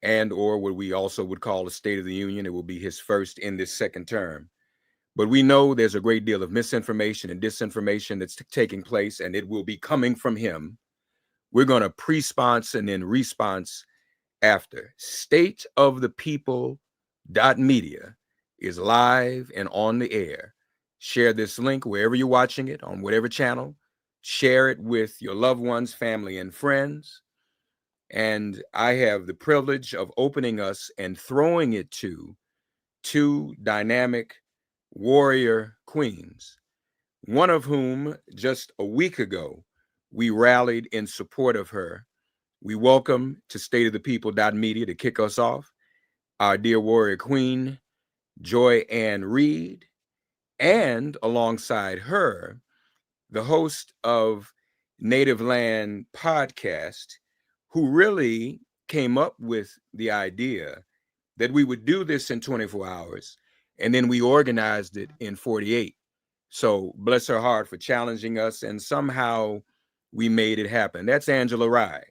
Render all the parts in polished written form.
and or what we also would call a State of the Union. It will be his first in this second term. But we know there's a great deal of misinformation and disinformation that's taking place, and it will be coming from him. We're going to pre-sponsor and then response after. Stateofthepeople.media is live and on the air. Share this link wherever you're watching it, on whatever channel. Share it with your loved ones, family, and friends. And I have the privilege of opening us and throwing it to two dynamic warrior queens, one of whom just a week ago we rallied in support of her. We welcome to stateofthepeople.media to kick us off our dear warrior queen, Joy Ann Reid, and alongside her, the host of Native Land Podcast, who really came up with the idea that we would do this in 24 hours, and then we organized it in 48. So bless her heart for challenging us, and somehow we made it happen. That's Angela Rye.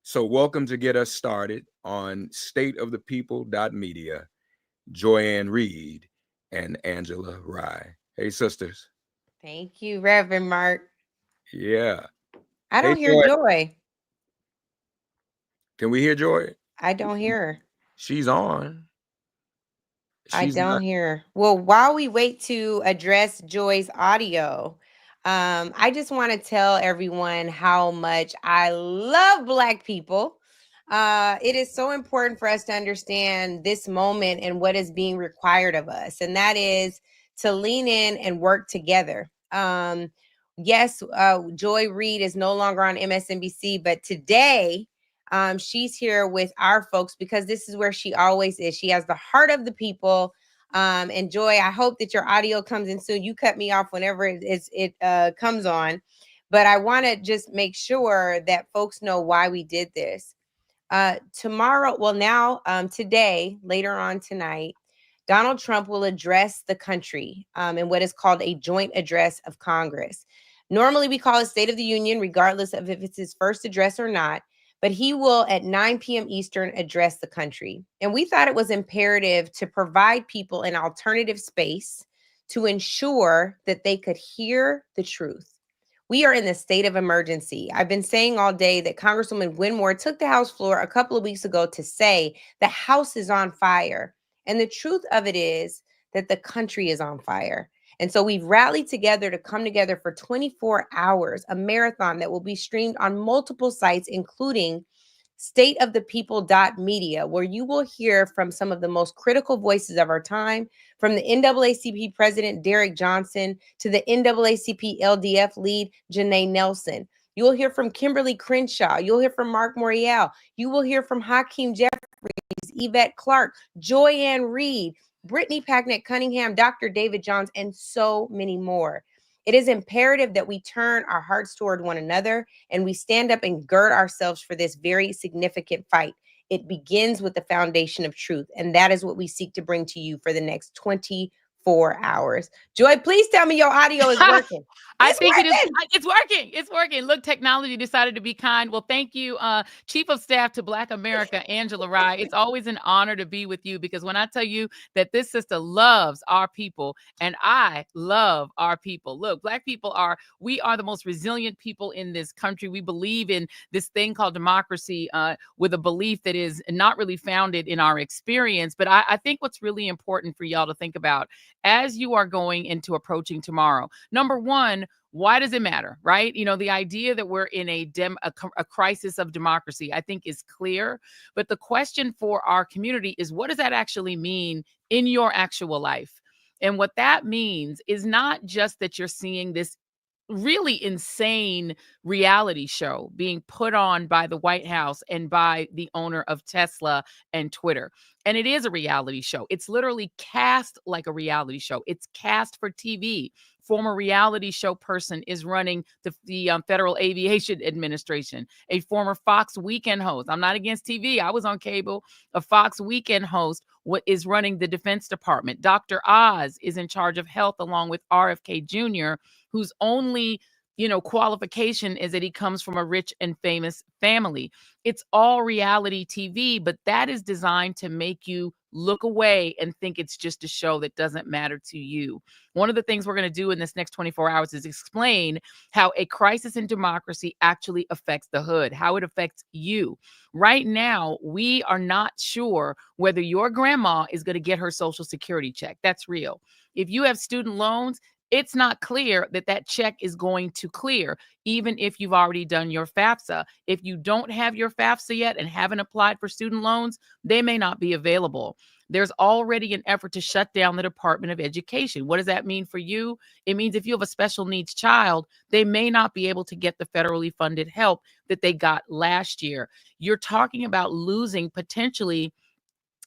So welcome to get us started on stateofthepeople.media, Joy Ann Reid and Angela Rye. Hey, sisters. Thank you, Reverend Mark. Yeah. I Hey, don't hear Joy. Joy. Can we hear Joy? I don't hear her. She's on. I She's don't not. hear her. Well, while we wait to address Joy's audio, I just want to tell everyone how much I love Black people. It is so important for us to understand this moment and what is being required of us, and that is to lean in and work together. Yes, Joy Reid is no longer on MSNBC, but today she's here with our folks because this is where she always is. She has the heart of the people. And Joy, I hope that your audio comes in soon. You cut me off whenever it comes on, but I want to just make sure that folks know why we did this. Tomorrow, well, now, today, later on tonight, Donald Trump will address the country in what is called a joint address of Congress. Normally, we call it State of the Union, regardless of if it's his first address or not. But he will, at 9 p.m. Eastern, address the country. And we thought it was imperative to provide people an alternative space to ensure that they could hear the truth. We are in the state of emergency. I've been saying all day that Congresswoman Winmore took the House floor a couple of weeks ago to say the House is on fire. And the truth of it is that the country is on fire. And so we've rallied together to come together for 24 hours, a marathon that will be streamed on multiple sites, including stateofthepeople.media, where you will hear from some of the most critical voices of our time, from the NAACP president, Derek Johnson, to the NAACP LDF lead, Janae Nelson. You will hear from Kimberly Crenshaw. You'll hear from Mark Morial. You will hear from Hakeem Jeffries, Yvette Clark, Joy Ann Reid, Brittany Packnett Cunningham, Dr. David Johns, and so many more. It is imperative that we turn our hearts toward one another and we stand up and gird ourselves for this very significant fight. It begins with the foundation of truth, and that is what we seek to bring to you for the next 24 hours. Joy, please tell me your audio is working. I It's think it is. working. It's working. It's working. Look, technology decided to be kind. Well, thank you, Chief of Staff to Black America, Angela Rye. It's always an honor to be with you because when I tell you that this sister loves our people and I love our people. Look, Black people we are the most resilient people in this country. We believe in this thing called democracy with a belief that is not really founded in our experience. But I think what's really important for y'all to think about as you are going into approaching tomorrow, number one, why does it matter, right? You know, the idea that we're in a crisis of democracy, I think is clear. But the question for our community is, what does that actually mean in your actual life? And what that means is not just that you're seeing this really insane reality show being put on by the White House and by the owner of Tesla and Twitter. And it is a reality show. It's literally cast like a reality show. It's cast for TV. Former reality show person is running the Federal Aviation Administration. A former Fox Weekend host. I'm not against TV. I was on cable. A Fox Weekend host is running the Defense Department. Dr. Oz is in charge of health along with RFK Jr., whose only qualification is that he comes from a rich and famous family. It's all reality TV, but that is designed to make you look away and think it's just a show that doesn't matter to you. One of the things we're going to do in this next 24 hours is explain how a crisis in democracy actually affects the hood, how it affects you. Right now, we are not sure whether your grandma is going to get her Social Security check. That's real. If you have student loans, it's not clear that that check is going to clear, even if you've already done your FAFSA. If you don't have your FAFSA yet and haven't applied for student loans, they may not be available. There's already an effort to shut down the Department of Education. What does that mean for you? It means if you have a special needs child, they may not be able to get the federally funded help that they got last year. You're talking about losing potentially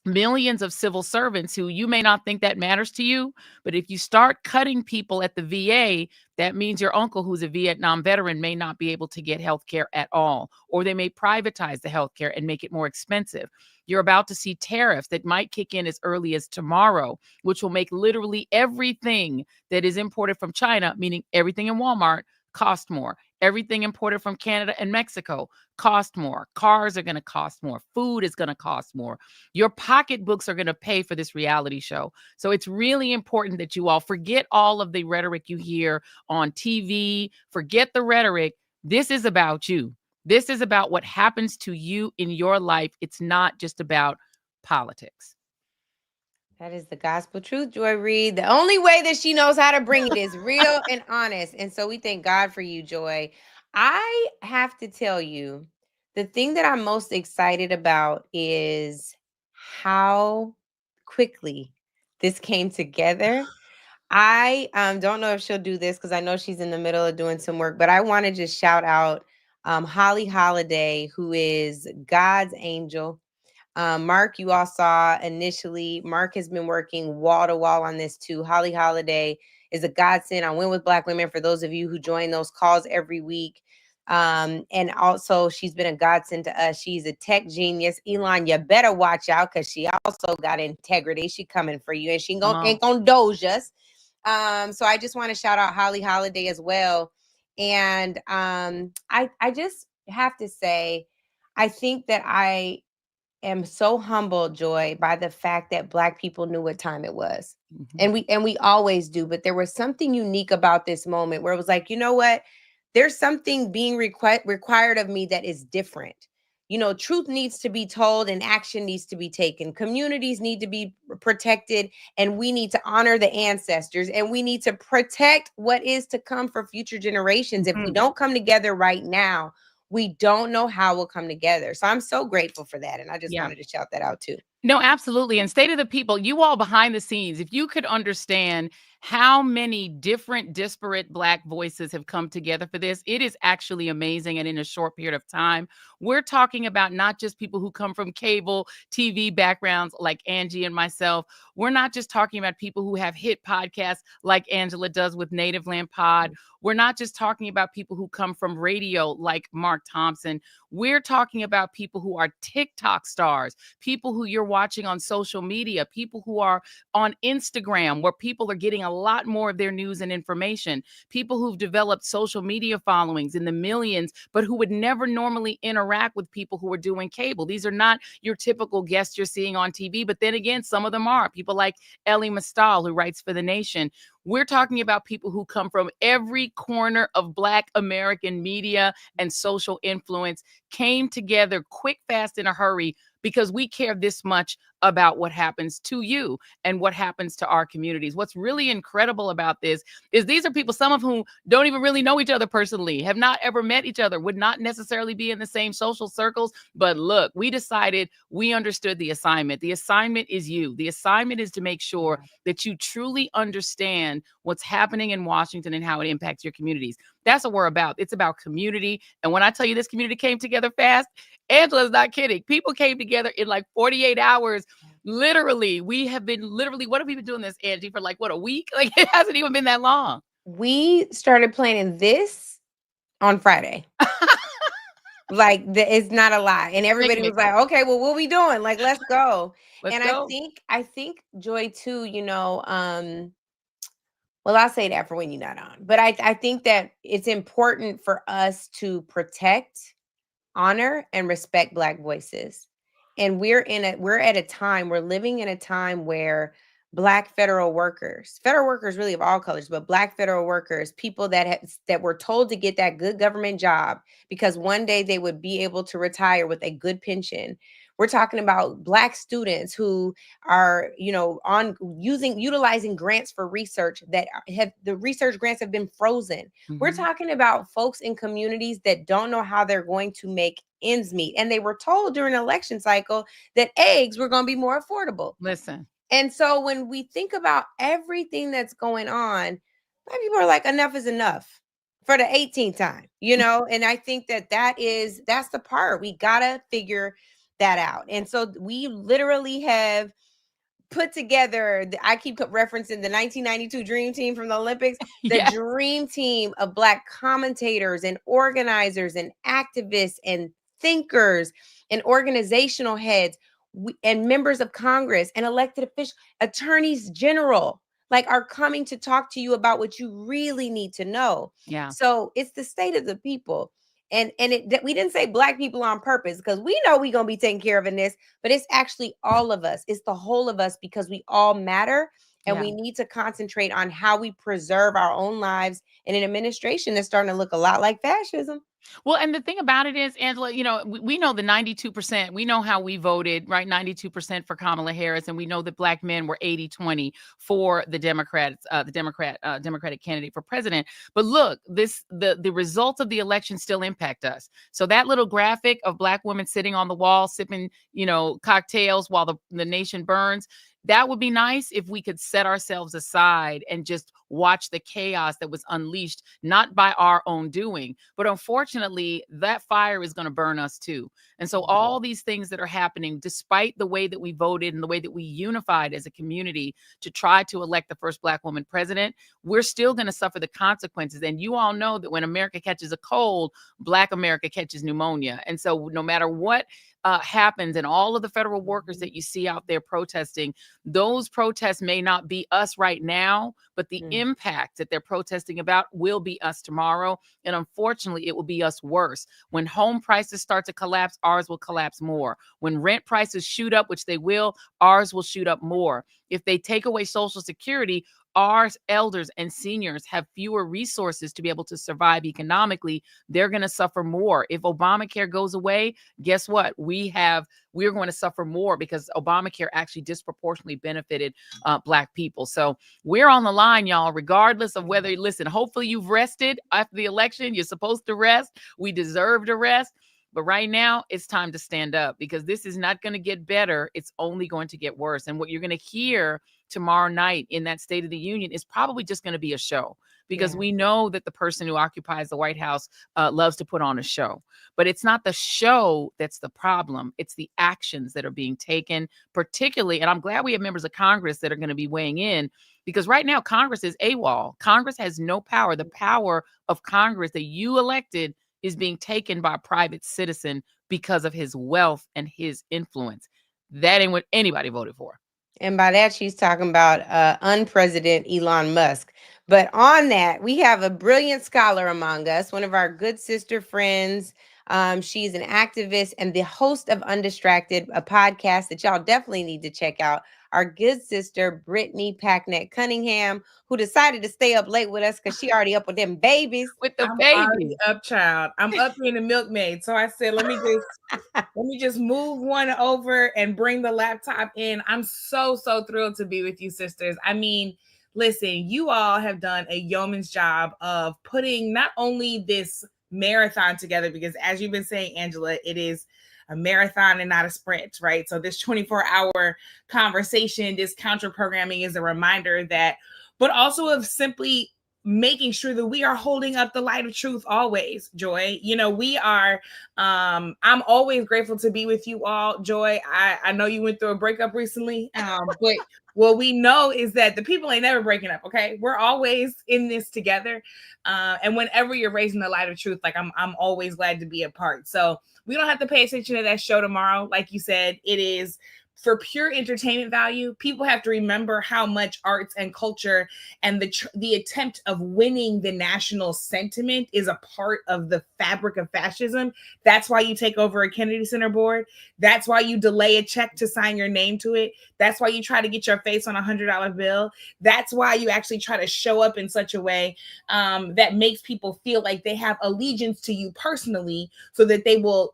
millions of civil servants who you may not think that matters to you, but if you start cutting people at the VA, that means your uncle who's a Vietnam veteran may not be able to get health care at all, or they may privatize the health care and make it more expensive. You're about to see tariffs that might kick in as early as tomorrow, which will make literally everything that is imported from China, meaning everything in Walmart, cost more. Everything imported from Canada and Mexico cost more. Cars are going to cost more. Food is going to cost more. Your pocketbooks are going to pay for this reality show. So it's really important that you all forget all of the rhetoric you hear on TV. Forget the rhetoric. This is about you. This is about what happens to you in your life. It's not just about politics. That is the gospel truth, Joy Reid. The only way that she knows how to bring it is real and honest. And so we thank God for you, Joy. I have to tell you, the thing that I'm most excited about is how quickly this came together. I don't know if she'll do this because I know she's in the middle of doing some work, but I want to just shout out Holly Holiday, who is God's angel. Mark, you all saw initially, Mark has been working wall to wall on this too. Holly Holiday is a godsend on Win with Black Women for those of you who join those calls every week. And also she's been a godsend to us. She's a tech genius. Elon, you better watch out because she also got integrity. She coming for you and she ain't gonna doge us. So I just want to shout out Holly Holiday as well. And I just have to say, I think that I am so humbled, Joy, by the fact that Black people knew what time it was. Mhm. And we always do, but there was something unique about this moment where it was like, you know what? There's something being required of me that is different. Truth needs to be told and action needs to be taken. Communities need to be protected and we need to honor the ancestors and we need to protect what is to come for future generations. If we don't come together right now, we don't know how we'll come together. So I'm so grateful for that. And I just wanted to shout that out too. No, absolutely. And State of the People, you all behind the scenes, if you could understand how many different disparate Black voices have come together for this, it is actually amazing. And in a short period of time, we're talking about not just people who come from cable TV backgrounds like Angie and myself. We're not just talking about people who have hit podcasts like Angela does with Native Land Pod. We're not just talking about people who come from radio like Mark Thompson. We're talking about people who are TikTok stars, people who you're watching on social media, people who are on Instagram, where people are getting a lot more of their news and information, people who've developed social media followings in the millions, but who would never normally interact with people who are doing cable. These are not your typical guests you're seeing on TV, but then again, some of them are. People like Ellie Mastal, who writes for The Nation. We're talking about people who come from every corner of Black American media and social influence, came together quick, fast, in a hurry because we care this much about what happens to you and what happens to our communities. What's really incredible about this is these are people, some of whom don't even really know each other personally, have not ever met each other, would not necessarily be in the same social circles. But look, we decided, we understood the assignment. The assignment is you. The assignment is to make sure that you truly understand what's happening in Washington and how it impacts your communities. That's what we're about. It's about community. And when I tell you this community came together fast, Angela's not kidding. People came together in like 48 hours. Literally, what have we been doing this, Angie, for like, what, a week? Like, it hasn't even been that long. We started planning this on Friday. Like, it's not a lie. And everybody was like, okay, well, what are we doing? Like, let's go. Let's go. I think, Joy, too, Well, I'll say that for when you're not on. But I think that it's important for us to protect, honor, and respect Black voices. And we're living in a time where Black federal workers really of all colors, but Black federal workers, people that were told to get that good government job because one day they would be able to retire with a good pension. We're talking about Black students who are, on utilizing grants for research the research grants have been frozen. We're talking about folks in communities that don't know how they're going to make ends meet. And they were told during an election cycle that eggs were going to be more affordable. Listen. And so when we think about everything that's going on, Black people are like, enough is enough for the 18th time, and I think that's the part we gotta figure that out. And so we literally have put together, I keep referencing the 1992 Dream Team from the Olympics, the dream team of Black commentators and organizers and activists and thinkers and organizational heads and members of Congress and elected officials, attorneys general, are coming to talk to you about what you really need to know. Yeah. So it's the state of the people. And we didn't say Black people on purpose because we know we're going to be taken care of in this, but it's actually all of us. It's the whole of us because we all matter. And we need to concentrate on how we preserve our own lives in an administration that's starting to look a lot like fascism. Well, and the thing about it is, Angela, we know the 92%, we know how we voted, right? 92% for Kamala Harris. And we know that Black men were 80-20 for the Democratic candidate for president. But look, the results of the election still impact us. So that little graphic of Black women sitting on the wall, sipping, cocktails while the nation burns, that would be nice if we could set ourselves aside and just watch the chaos that was unleashed, not by our own doing. But unfortunately, that fire is going to burn us too. And so all these things that are happening, despite the way that we voted and the way that we unified as a community to try to elect the first Black woman president, we're still going to suffer the consequences. And you all know that when America catches a cold, Black America catches pneumonia. And so no matter what happens and all of the federal workers that you see out there protesting, those protests may not be us right now, but the impact that they're protesting about will be us tomorrow. And unfortunately, it will be us worse. When home prices start to collapse, ours will collapse more. When rent prices shoot up, which they will, ours will shoot up more. If they take away Social Security, our elders and seniors have fewer resources to be able to survive economically. They're going to suffer more. If Obamacare goes away, guess what? We're going to suffer more because Obamacare actually disproportionately benefited Black people. So we're on the line, y'all, regardless of whether, listen, hopefully you've rested after the election. You're supposed to rest. We deserve to rest. But right now, it's time to stand up because this is not going to get better. It's only going to get worse. And what you're going to hear tomorrow night in that State of the Union is probably just going to be a show because we know that the person who occupies the White House loves to put on a show. But it's not the show that's the problem. It's the actions that are being taken, particularly. And I'm glad we have members of Congress that are going to be weighing in because right now, Congress is AWOL. Congress has no power. The power of Congress that you elected is being taken by a private citizen because of his wealth and his influence. That ain't what anybody voted for. And by that, she's talking about unpresident Elon Musk. But on that, we have a brilliant scholar among us, one of our good sister friends. She's an activist and the host of Undistracted, a podcast that y'all definitely need to check out. Our good sister, Brittany Packnett Cunningham, who decided to stay up late with us because she already up with them babies. With the I'm babies. already up, child. I'm up being a milkmaid. So I said, let me just move one over and bring the laptop in. I'm so thrilled to be with you, sisters. I mean, listen, you all have done a yeoman's job of putting not only this marathon together, because as you've been saying, Angela, it is a marathon and not a sprint, right? So this 24-hour conversation, this counter programming is a reminder that, but also of simply making sure that we are holding up the light of truth always, Joy. We are, I'm always grateful to be with you all, Joy. I know you went through a breakup recently, but what we know is that the people ain't never breaking up, okay? We're always in this together. And whenever you're raising the light of truth, like I'm always glad to be a part. So we don't have to pay attention to that show tomorrow. Like you said, it is for pure entertainment value, people have to remember how much arts and culture and the attempt of winning the national sentiment is a part of the fabric of fascism. That's why you take over a Kennedy Center board. That's why you delay a check to sign your name to it. That's why you try to get your face on $100 bill. That's why you actually try to show up in such a way that makes people feel like they have allegiance to you personally, so that they will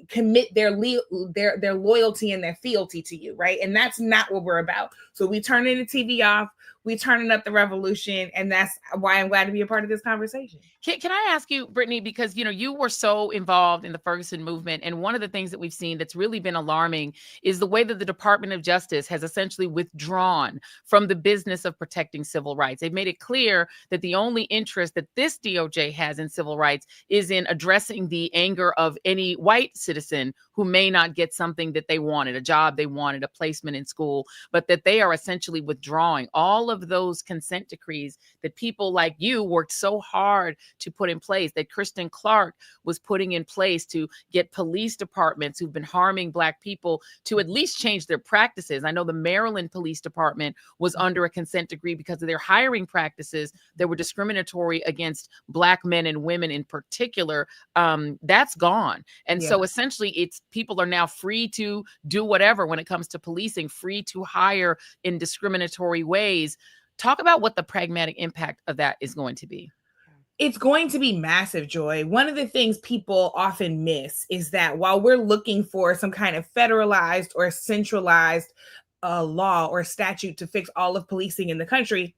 commit their loyalty and their fealty to you, right? And that's not what we're about. So we turning the TV off. We turning up the revolution, and that's why I'm glad to be a part of this conversation. Can I ask you, Brittany, because you were so involved in the Ferguson movement, and one of the things that we've seen that's really been alarming is the way that the Department of Justice has essentially withdrawn from the business of protecting civil rights. They've made it clear that the only interest that this DOJ has in civil rights is in addressing the anger of any white citizen who may not get something that they wanted, a job they wanted, a placement in school, but that they are essentially withdrawing all of those consent decrees that people like you worked so hard to put in place, that Kristen Clarke was putting in place to get police departments who've been harming Black people to at least change their practices. I know the Maryland Police Department was under a consent decree because of their hiring practices that were discriminatory against Black men and women in particular. That's gone. And so essentially it's people are now free to do whatever when it comes to policing, free to hire in discriminatory ways. Talk about what the pragmatic impact of that is going to be. It's going to be massive, Joy. One of the things people often miss is that while we're looking for some kind of federalized or centralized law or statute to fix all of policing in the country,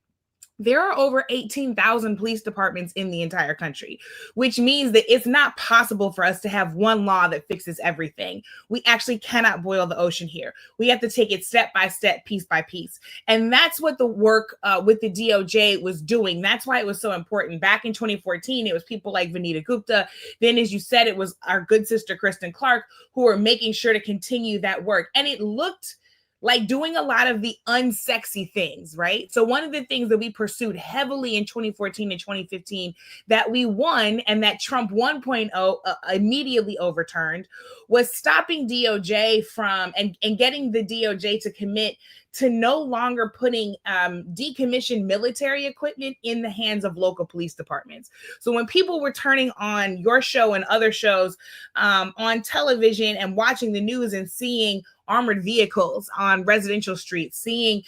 there are over 18,000 police departments in the entire country, which means that it's not possible for us to have one law that fixes everything. We actually cannot boil the ocean here. We have to take it step by step, piece by piece. And that's what the work with the DOJ was doing. That's why it was so important. Back in 2014, it was people like Vanita Gupta. Then, as you said, it was our good sister, Kristen Clarke, who were making sure to continue that work. And it looked like doing a lot of the unsexy things, right? So one of the things that we pursued heavily in 2014 and 2015 that we won and that Trump 1.0 immediately overturned was stopping DOJ from and getting the DOJ to commit to no longer putting decommissioned military equipment in the hands of local police departments. So when people were turning on your show and other shows on television and watching the news and seeing armored vehicles on residential streets, seeing,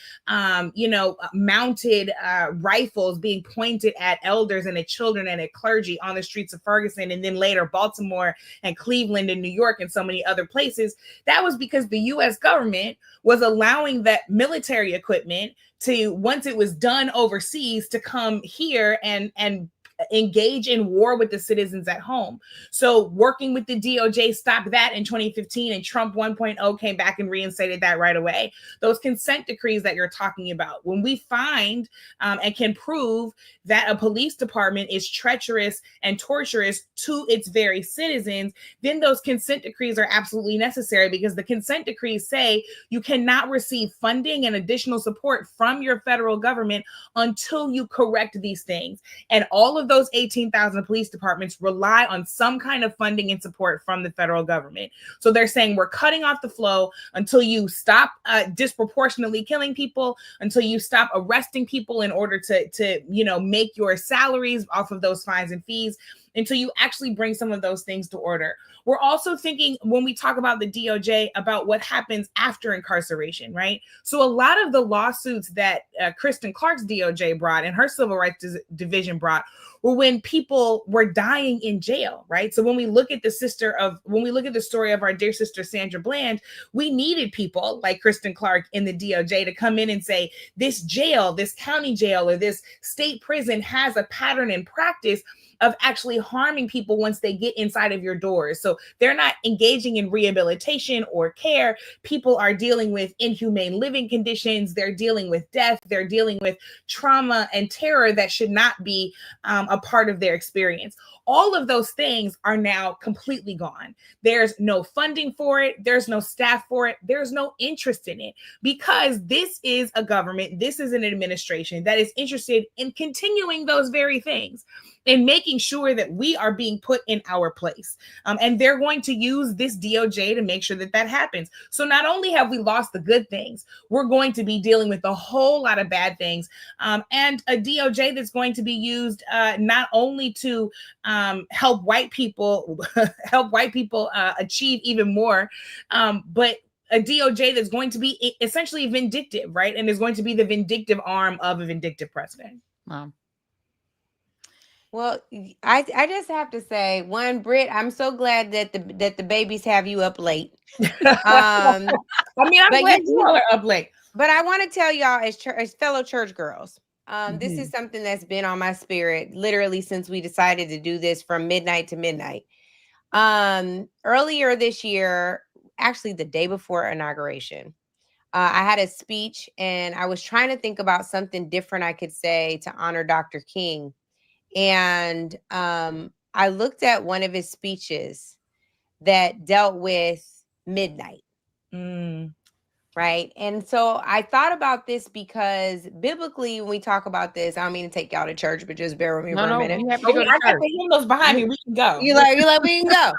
mounted rifles being pointed at elders and at children and at clergy on the streets of Ferguson, and then later Baltimore and Cleveland and New York and so many other places, that was because the U.S. government was allowing that military equipment to, once it was done overseas, to come here and engage in war with the citizens at home. So working with the DOJ stopped that in 2015, and Trump 1.0 came back and reinstated that right away. Those consent decrees that you're talking about, when we find and can prove that a police department is treacherous and torturous to its very citizens, then those consent decrees are absolutely necessary, because the consent decrees say you cannot receive funding and additional support from your federal government until you correct these things. And all of those 18,000 police departments rely on some kind of funding and support from the federal government. So they're saying we're cutting off the flow until you stop disproportionately killing people, until you stop arresting people in order to make your salaries off of those fines and fees, until you actually bring some of those things to order. We're also thinking, when we talk about the DOJ, about what happens after incarceration, right? So a lot of the lawsuits that Kristen Clarke's DOJ brought and her civil rights division brought were when people were dying in jail, right? So when we look at the story of our dear sister Sandra Bland, we needed people like Kristen Clarke in the DOJ to come in and say, this jail, this county jail, or this state prison has a pattern and practice of actually harming people once they get inside of your doors. So they're not engaging in rehabilitation or care. People are dealing with inhumane living conditions. They're dealing with death. They're dealing with trauma and terror that should not be a part of their experience. All of those things are now completely gone. There's no funding for it. There's no staff for it. There's no interest in it, because this is a government, this is an administration that is interested in continuing those very things. in making sure that we are being put in our place. And they're going to use this DOJ to make sure that that happens. So not only have we lost the good things, we're going to be dealing with a whole lot of bad things, and a DOJ that's going to be used not only to help white people achieve even more, but a DOJ that's going to be essentially vindictive, right? And is going to be the vindictive arm of a vindictive president. Wow. Well, I just have to say, one, Britt, I'm so glad that the babies have you up late. I mean, I'm glad you all are up late. But I want to tell y'all, as fellow church girls, this is something that's been on my spirit literally since we decided to do this from midnight to midnight. Earlier this year, actually the day before inauguration, I had a speech and I was trying to think about something different I could say to honor Dr. King. And I looked at one of his speeches that dealt with midnight. Right. And so I thought about this because biblically, when we talk about this, I don't mean to take y'all to church, but just bear with me for a minute. I got the hymnals behind me. We can go. You like we can go.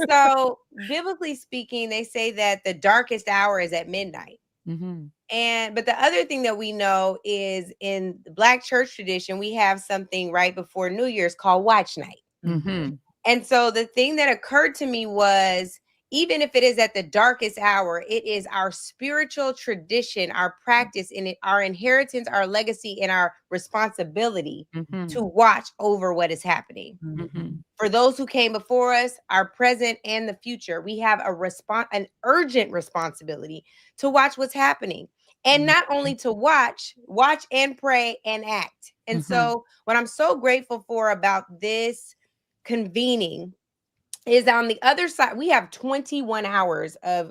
So biblically speaking, they say that the darkest hour is at midnight. But the other thing that we know is in the Black church tradition, we have something right before New Year's called watch night. And so the thing that occurred to me was, even if it is at the darkest hour, it is our spiritual tradition, our practice in it, our inheritance, our legacy, and our responsibility to watch over what is happening. For those who came before us, our present and the future, we have an urgent responsibility to watch what's happening. And not only to watch and pray and act. And so what I'm so grateful for about this convening is on the other side, we have 21 hours of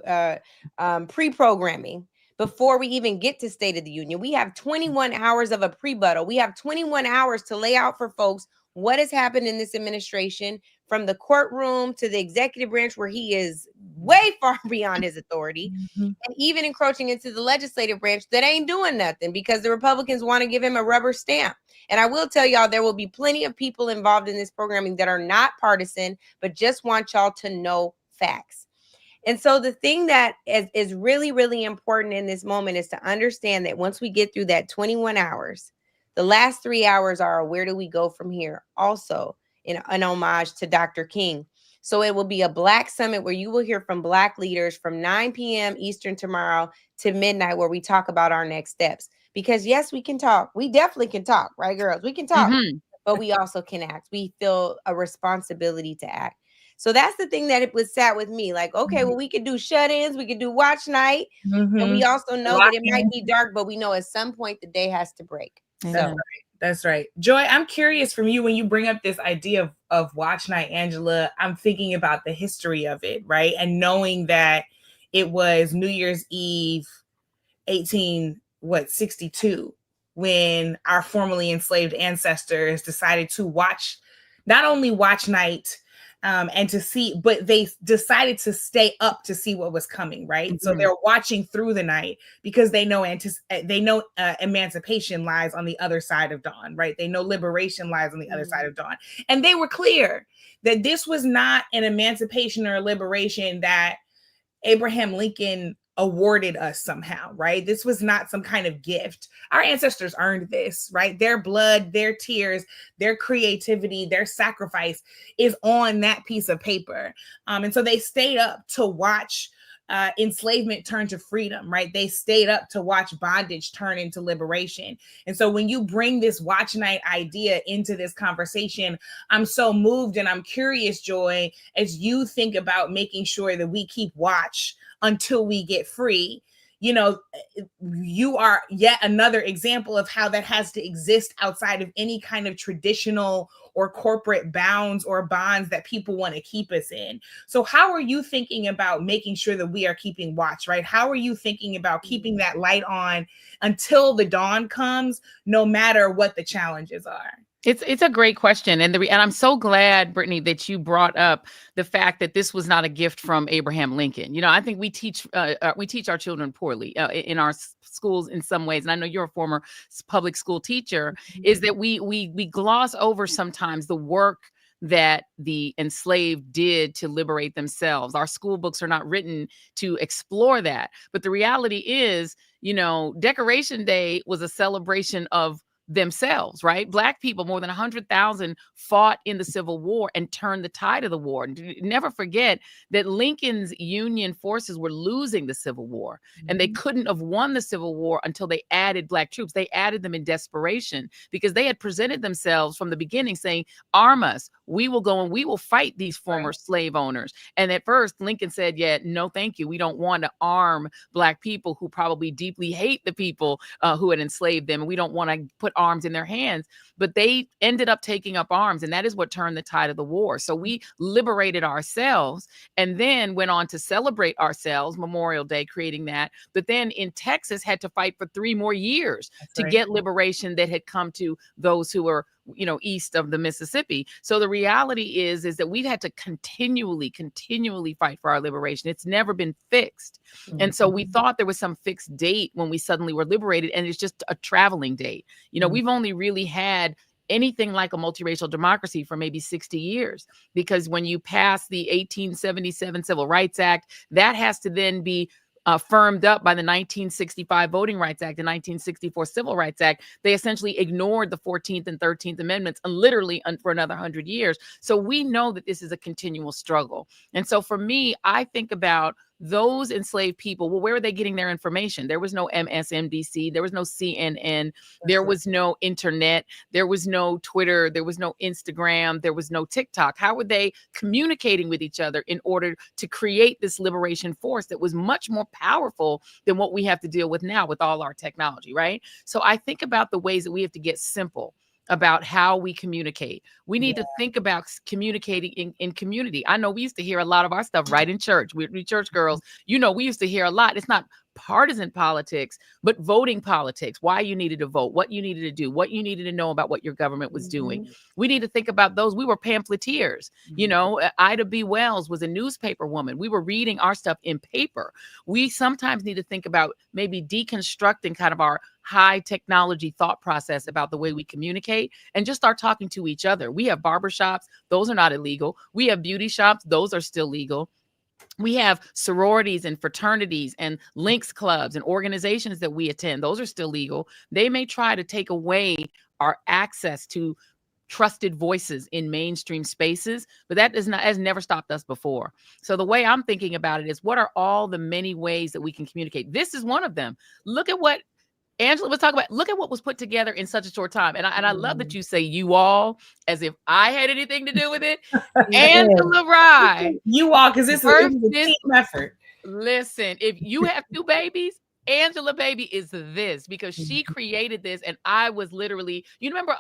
pre-programming before we even get to State of the Union. We have 21 hours of a pre-buttal. We have 21 hours to lay out for folks what has happened in this administration, from the courtroom to the executive branch, where he is way far beyond his authority, and even encroaching into the legislative branch that ain't doing nothing because the Republicans want to give him a rubber stamp. And I will tell y'all, there will be plenty of people involved in this programming that are not partisan, but just want y'all to know facts. And so the thing that is really, really important in this moment is to understand that once we get through that 21 hours, the last 3 hours are where do we go from here? Also, in an homage to Dr. King. So it will be a Black summit where you will hear from Black leaders from 9 p.m. Eastern tomorrow to midnight, where we talk about our next steps. Because yes, we can talk. We definitely can talk, right, girls? We can talk, but we also can act. We feel a responsibility to act. So that's the thing that it was sat with me. Like, okay, well, we could do shut-ins, we could do watch night, and we also know that it might be dark, but we know at some point the day has to break. That's right. Joy, I'm curious from you, when you bring up this idea of watch night, Angela, I'm thinking about the history of it, right? And knowing that it was New Year's Eve, 1862, when our formerly enslaved ancestors decided to watch, not only watch night, and to see, but they decided to stay up to see what was coming, right? So they're watching through the night because they know emancipation lies on the other side of dawn, right? They know liberation lies on the other side of dawn. And they were clear that this was not an emancipation or a liberation that Abraham Lincoln awarded us somehow, right? This was not some kind of gift. Our ancestors earned this, right? Their blood, their tears, their creativity, their sacrifice is on that piece of paper. And so they stayed up to watch enslavement turn to freedom, right? They stayed up to watch bondage turn into liberation. And so when you bring this watch night idea into this conversation, I'm so moved, and I'm curious, Joy, as you think about making sure that we keep watch until we get free. You know, you are yet another example of how that has to exist outside of any kind of traditional or corporate bounds or bonds that people want to keep us in. So how are you thinking about making sure that we are keeping watch, right? How are you thinking about keeping that light on until the dawn comes, no matter what the challenges are? It's a great question, and I'm so glad, Brittany, that you brought up the fact that this was not a gift from Abraham Lincoln. You know, I think we teach our children poorly in our schools in some ways, and I know you're a former public school teacher. Is that we gloss over sometimes the work that the enslaved did to liberate themselves. Our school books are not written to explore that, but the reality is, you know, Decoration Day was a celebration of themselves, right? Black people, more than 100,000, fought in the Civil War and turned the tide of the war. And never forget that Lincoln's Union forces were losing the Civil War, and they couldn't have won the Civil War until they added Black troops. They added them in desperation because they had presented themselves from the beginning saying, arm us, we will go and we will fight these former slave owners. And at first, Lincoln said, yeah, no, thank you. We don't want to arm Black people who probably deeply hate the people who had enslaved them. And we don't want to put arms in their hands. But they ended up taking up arms, and that is what turned the tide of the war. So we liberated ourselves and then went on to celebrate ourselves, Memorial Day, creating that. But then in Texas had to fight for 3 more years to get liberation that had come to those who were, you know, east of the Mississippi. So the reality is that we've had to continually fight for our liberation. It's never been fixed. And so we thought there was some fixed date when we suddenly were liberated, and it's just a traveling date. You know, we've only really had anything like a multiracial democracy for maybe 60 years, because when you pass the 1877 Civil Rights Act, that has to then be firmed up by the 1965 Voting Rights Act and 1964 Civil Rights Act. They essentially ignored the 14th and 13th Amendments and literally for another 100 years. So we know that this is a continual struggle. And so for me, I think about those enslaved people. Well, where were they getting their information? There was no MSNBC. There was no CNN. There was no internet. There was no Twitter. There was no Instagram. There was no TikTok. How were they communicating with each other in order to create this liberation force that was much more powerful than what we have to deal with now with all our technology, right? So I think about the ways that we have to get simple about how we communicate. We need to think about communicating in community. I know we used to hear a lot of our stuff right in church. We church girls, you know, we used to hear a lot. It's not partisan politics, but voting politics, why you needed to vote, what you needed to do, what you needed to know about what your government was doing. We need to think about those. We were pamphleteers. You know, Ida B. Wells was a newspaper woman. We were reading our stuff in paper. We sometimes need to think about maybe deconstructing kind of our high technology thought process about the way we communicate and just start talking to each other. We have barbershops. Those are not illegal. We have beauty shops. Those are still legal. We have sororities and fraternities and links clubs and organizations that we attend. Those are still legal. They may try to take away our access to trusted voices in mainstream spaces, but that has never stopped us before. So the way I'm thinking about it is, what are all the many ways that we can communicate? This is one of them. Look at what Angela was talking about. Look at what was put together in such a short time. And I love that you say you all as if I had anything to do with it. Angela Rye. You all, because it's a team effort. Listen, if you have 2 babies, Angela baby is this, because she created this, and I was literally, you remember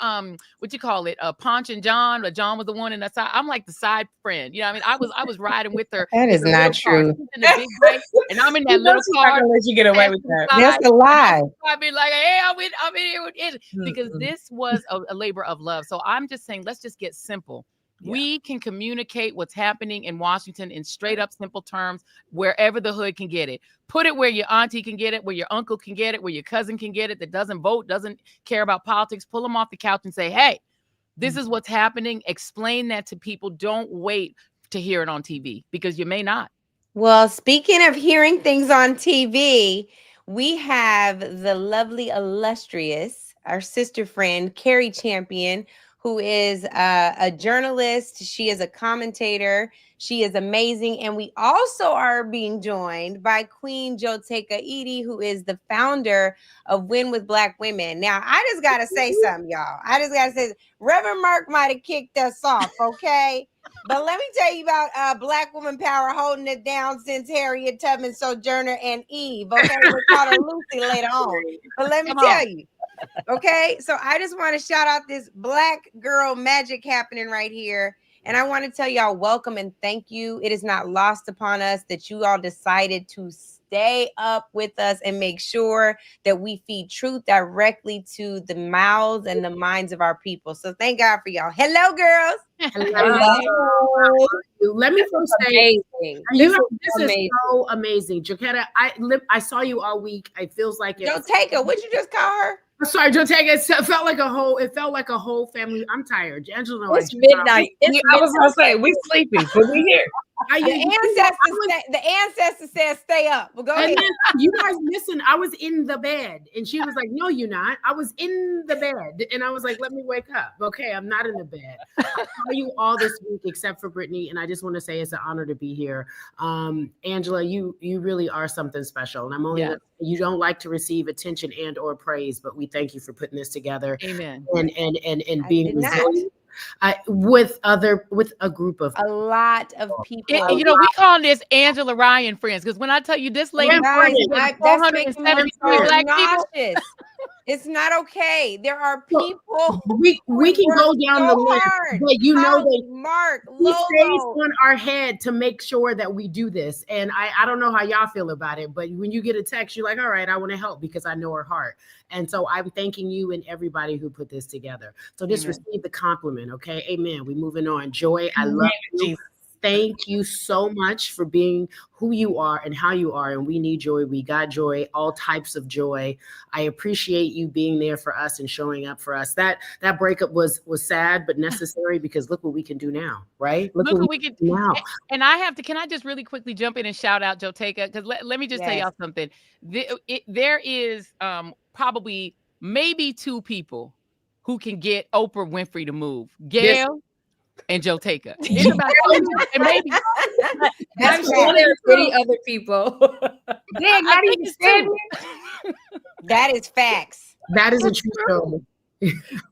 what you call it, Ponch and John, but John was the one in the side. I'm like the side friend, you know what I mean? I was riding with her. That is not true. In the big bike, and I'm in that little car. I'm gonna let you get away with that. That's a lie. I'd be like, hey, I'm in here with it, because this was a labor of love. So I'm just saying, let's just get simple. We can communicate what's happening in Washington in straight up simple terms, wherever the hood can get it. Put it where your auntie can get it, where your uncle can get it, where your cousin can get it, that doesn't vote, doesn't care about politics. Pull them off the couch and say, hey, this is what's happening. Explain that to people. Don't wait to hear it on TV, because you may not. Well, speaking of hearing things on TV, we have the lovely, illustrious, our sister friend, Cari Champion, who is a journalist. She is a commentator. She is amazing. And we also are being joined by Queen Joteka Edie, who is the founder of Win with Black Women. Now, I just got to say something, y'all. I just got to say, Reverend Mark might have kicked us off, okay? But let me tell you about Black woman power holding it down since Harriet Tubman, Sojourner, and Eve. Okay, we'll call her Lucy later on. But let me tell you. Okay, so I just want to shout out this Black girl magic happening right here. And I want to tell y'all welcome and thank you. It is not lost upon us that you all decided to stay up with us and make sure that we feed truth directly to the mouths and the minds of our people. So thank God for y'all. Hello, girls. Hello. Let me first say, Amazing. this is amazing. so amazing. Joketta, I saw you all week. It feels like it. Joteka, what'd you just call her? I'm sorry, Joteka. It felt like a whole family. I'm tired. Angela, It's midnight. It's I was gonna say we sleeping, but we here. The ancestor said stay up. But go ahead. You guys listen, I was in the bed and she was like, no, you're not. I was in the bed and I was like, let me wake up. Okay, I'm not in the bed. I saw you all this week except for Brittany, and I just want to say it's an honor to be here. Angela, you really are something special, and I'm only you don't like to receive attention and or praise, but we thank you for putting this together. Amen. And being resilient. With a group of a lot of people. We call this Angela Ryan friends, because when I tell you this lady, Guys, that's 473 Black people. It's not okay. There are people. We can go down the list, but you know that Mark he stays on our head to make sure that we do this. And I don't know how y'all feel about it, but when you get a text, you're like, all right, I want to help because I know her heart. And so I'm thanking you and everybody who put this together. So just receive the compliment, okay? Amen. We're moving on. Joy, I love you. Thank you so much for being who you are and how you are. And we need joy. We got joy, all types of joy. I appreciate you being there for us and showing up for us. That breakup was sad, but necessary, because look what we can do now, right? Look what we can do now. And can I just really quickly jump in and shout out Joteka? Because let me just tell y'all something. There is probably maybe two people who can get Oprah Winfrey to move. Gail and Joteka. It's about and maybe that's there's pretty other people. Not even said that is facts. That is a true story.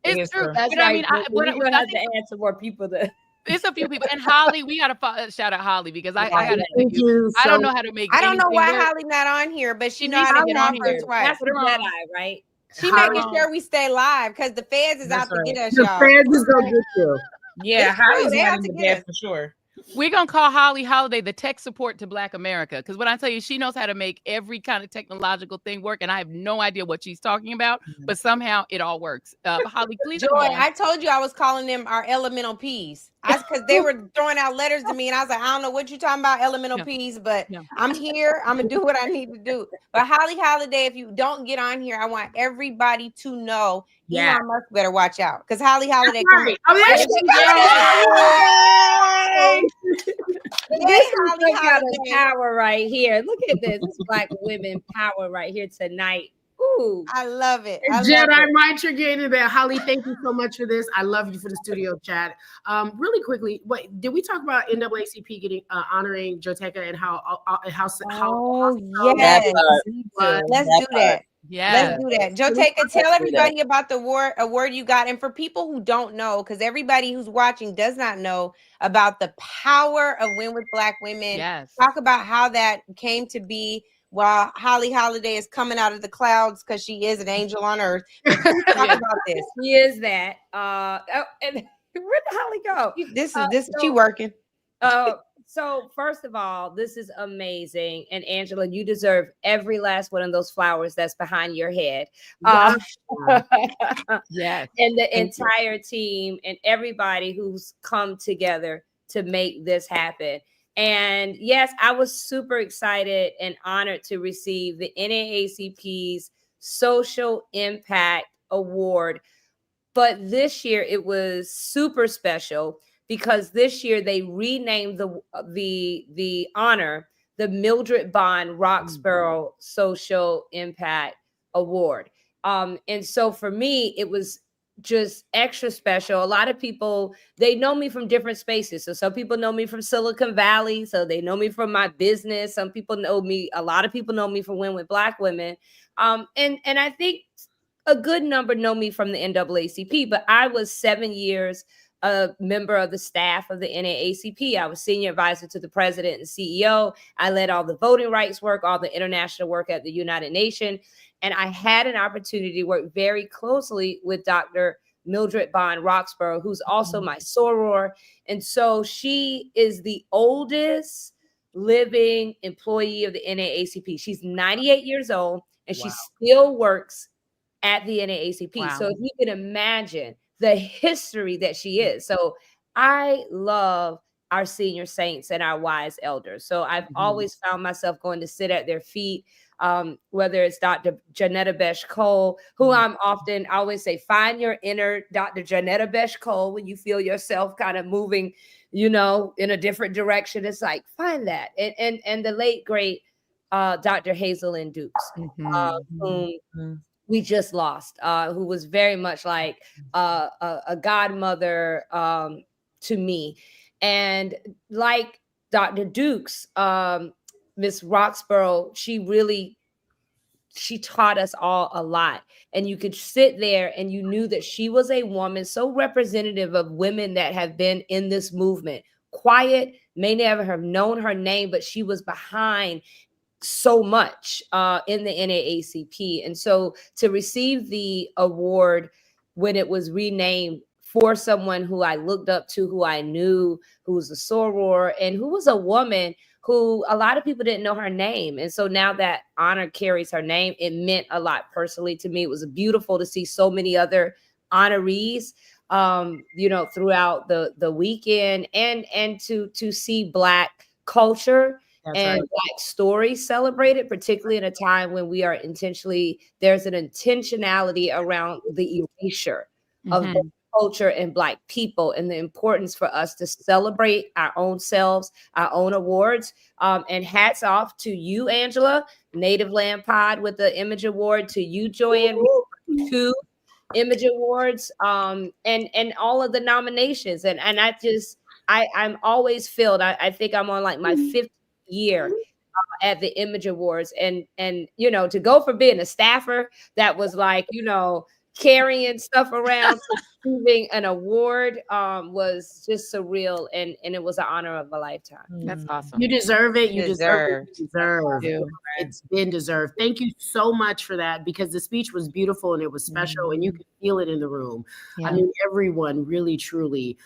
It's true. That's but right. I mean, we have to add some more people to. It's a few people. And Holly, we gotta shout out Holly, because I gotta thank you. I don't know how to make. I don't know why Holly's not on here, but she knows how to get on here twice. That's the Jedi, right? She making sure we stay live because the feds is out to get us, y'all. The feds is gonna get you. Yeah, Holly's not in the bed for sure. We're going to call Holly Holiday the tech support to Black America, because when I tell you, she knows how to make every kind of technological thing work, and I have no idea what she's talking about, but somehow it all works. Holly, please. Joy, I told you I was calling them our elemental P's. Because they were throwing out letters to me, and I was like, I don't know what you're talking about, elemental P's, but I'm here. I'm going to do what I need to do. But Holly Holiday, if you don't get on here, I want everybody to know Elon Musk better watch out, because Holly Holiday Right. This got a power right here. Look at this. This Black women power right here tonight. Ooh, I love it. Jedi mind you're getting that. Holly, thank you so much for this. I love you for the studio chat. Really quickly, did we talk about NAACP getting honoring Joteka and how yes. Let's do that. Yeah, let's do that. Joteka, tell everybody about the award you got. And for people who don't know, because everybody who's watching does not know about the power of Win with Black Women. Yes. Talk about how that came to be while Holly Holiday is coming out of the clouds, because she is an angel on earth. Talk about this. She is that. And where did Holly go? This she working. So first of all, this is amazing. And Angela, you deserve every last one of those flowers that's behind your head. Yes. And the entire team and everybody who's come together to make this happen. And yes, I was super excited and honored to receive the NAACP's Social Impact Award. But this year it was super special, because this year they renamed the honor the Mildred Bond Roxborough Social Impact Award. And so for me, it was just extra special. A lot of people, they know me from different spaces. So some people know me from Silicon Valley. So they know me from my business. Some people know me. A lot of people know me from Win with Black Women. And I think a good number know me from the NAACP, but I was 7 years a member of the staff of the NAACP. I was senior advisor to the president and CEO. I led all the voting rights work, all the international work at the United Nations. And I had an opportunity to work very closely with Dr. Mildred Bond Roxborough, who's also my soror. And so she is the oldest living employee of the NAACP. She's 98 years old and she still works at the NAACP. Wow. So if you can imagine the history that she is. So I love our senior saints and our wise elders. So I've always found myself going to sit at their feet, whether it's Dr. Janetta Besh Cole, who I always say, find your inner Dr. Janetta Besh Cole when you feel yourself kind of moving, in a different direction. It's like, find that. And the late, great Dr. Hazel-Lynn Dukes, whom we just lost, who was very much like a godmother to me. And like Dr. Dukes, Miss Roxborough, she taught us all a lot. And you could sit there and you knew that she was a woman so representative of women that have been in this movement. Quiet, may never have known her name, but she was behind so much in the NAACP. And so to receive the award when it was renamed for someone who I looked up to, who I knew, who was a soror, and who was a woman who a lot of people didn't know her name. And so now that honor carries her name, it meant a lot personally to me. It was beautiful to see so many other honorees, throughout the weekend, and to see Black culture and Black stories celebrated, particularly in a time when there's an intentionality around the erasure of Black culture and Black people, and the importance for us to celebrate our own selves, our own awards. And hats off to you, Angela, Native Land Pod with the Image Award, to you, Joanne, 2 Image Awards, and all of the nominations. And I'm always filled. I think I'm on like my 5th year at the Image Awards, and to go from being a staffer that was like, carrying stuff around to receiving an award was just surreal, and it was an honor of a lifetime. That's awesome. You deserve it. You deserve it. You. It's been deserved. Thank you so much for that, because the speech was beautiful and it was special, and you could feel it in the room. Yeah. I mean, everyone really, truly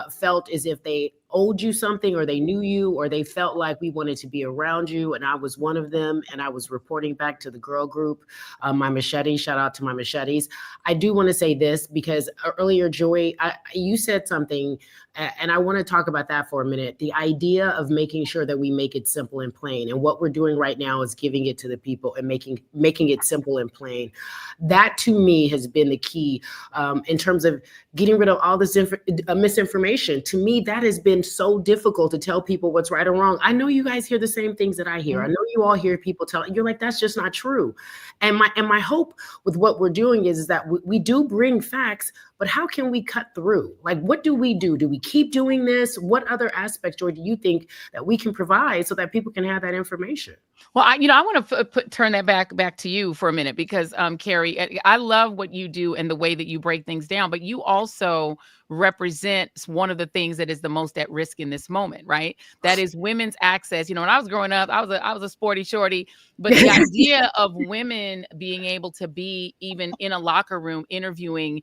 felt as if they owed you something, or they knew you, or they felt like we wanted to be around you. And I was one of them. And I was reporting back to the girl group, my machete. Shout out to my machetes. I do want to say this, because earlier, Joy, you said something, and I want to talk about that for a minute. The idea of making sure that we make it simple and plain. And what we're doing right now is giving it to the people and making it simple and plain. That to me has been the key in terms of getting rid of all this misinformation. To me, that has been so difficult to tell people what's right or wrong. I know you guys hear the same things that I hear. I know you all hear people tell, you're like, that's just not true. And my hope with what we're doing is that we do bring facts, but how can we cut through? Like, what do we do? Do we keep doing this? What other aspects, Joy, do you think that we can provide so that people can have that information? Well, I want to turn that back to you for a minute, because Carrie, I love what you do and the way that you break things down, but you also represent one of the things that is the most at risk in this moment, right? That is women's access. When I was growing up, I was a sporty shorty, but the idea of women being able to be even in a locker room interviewing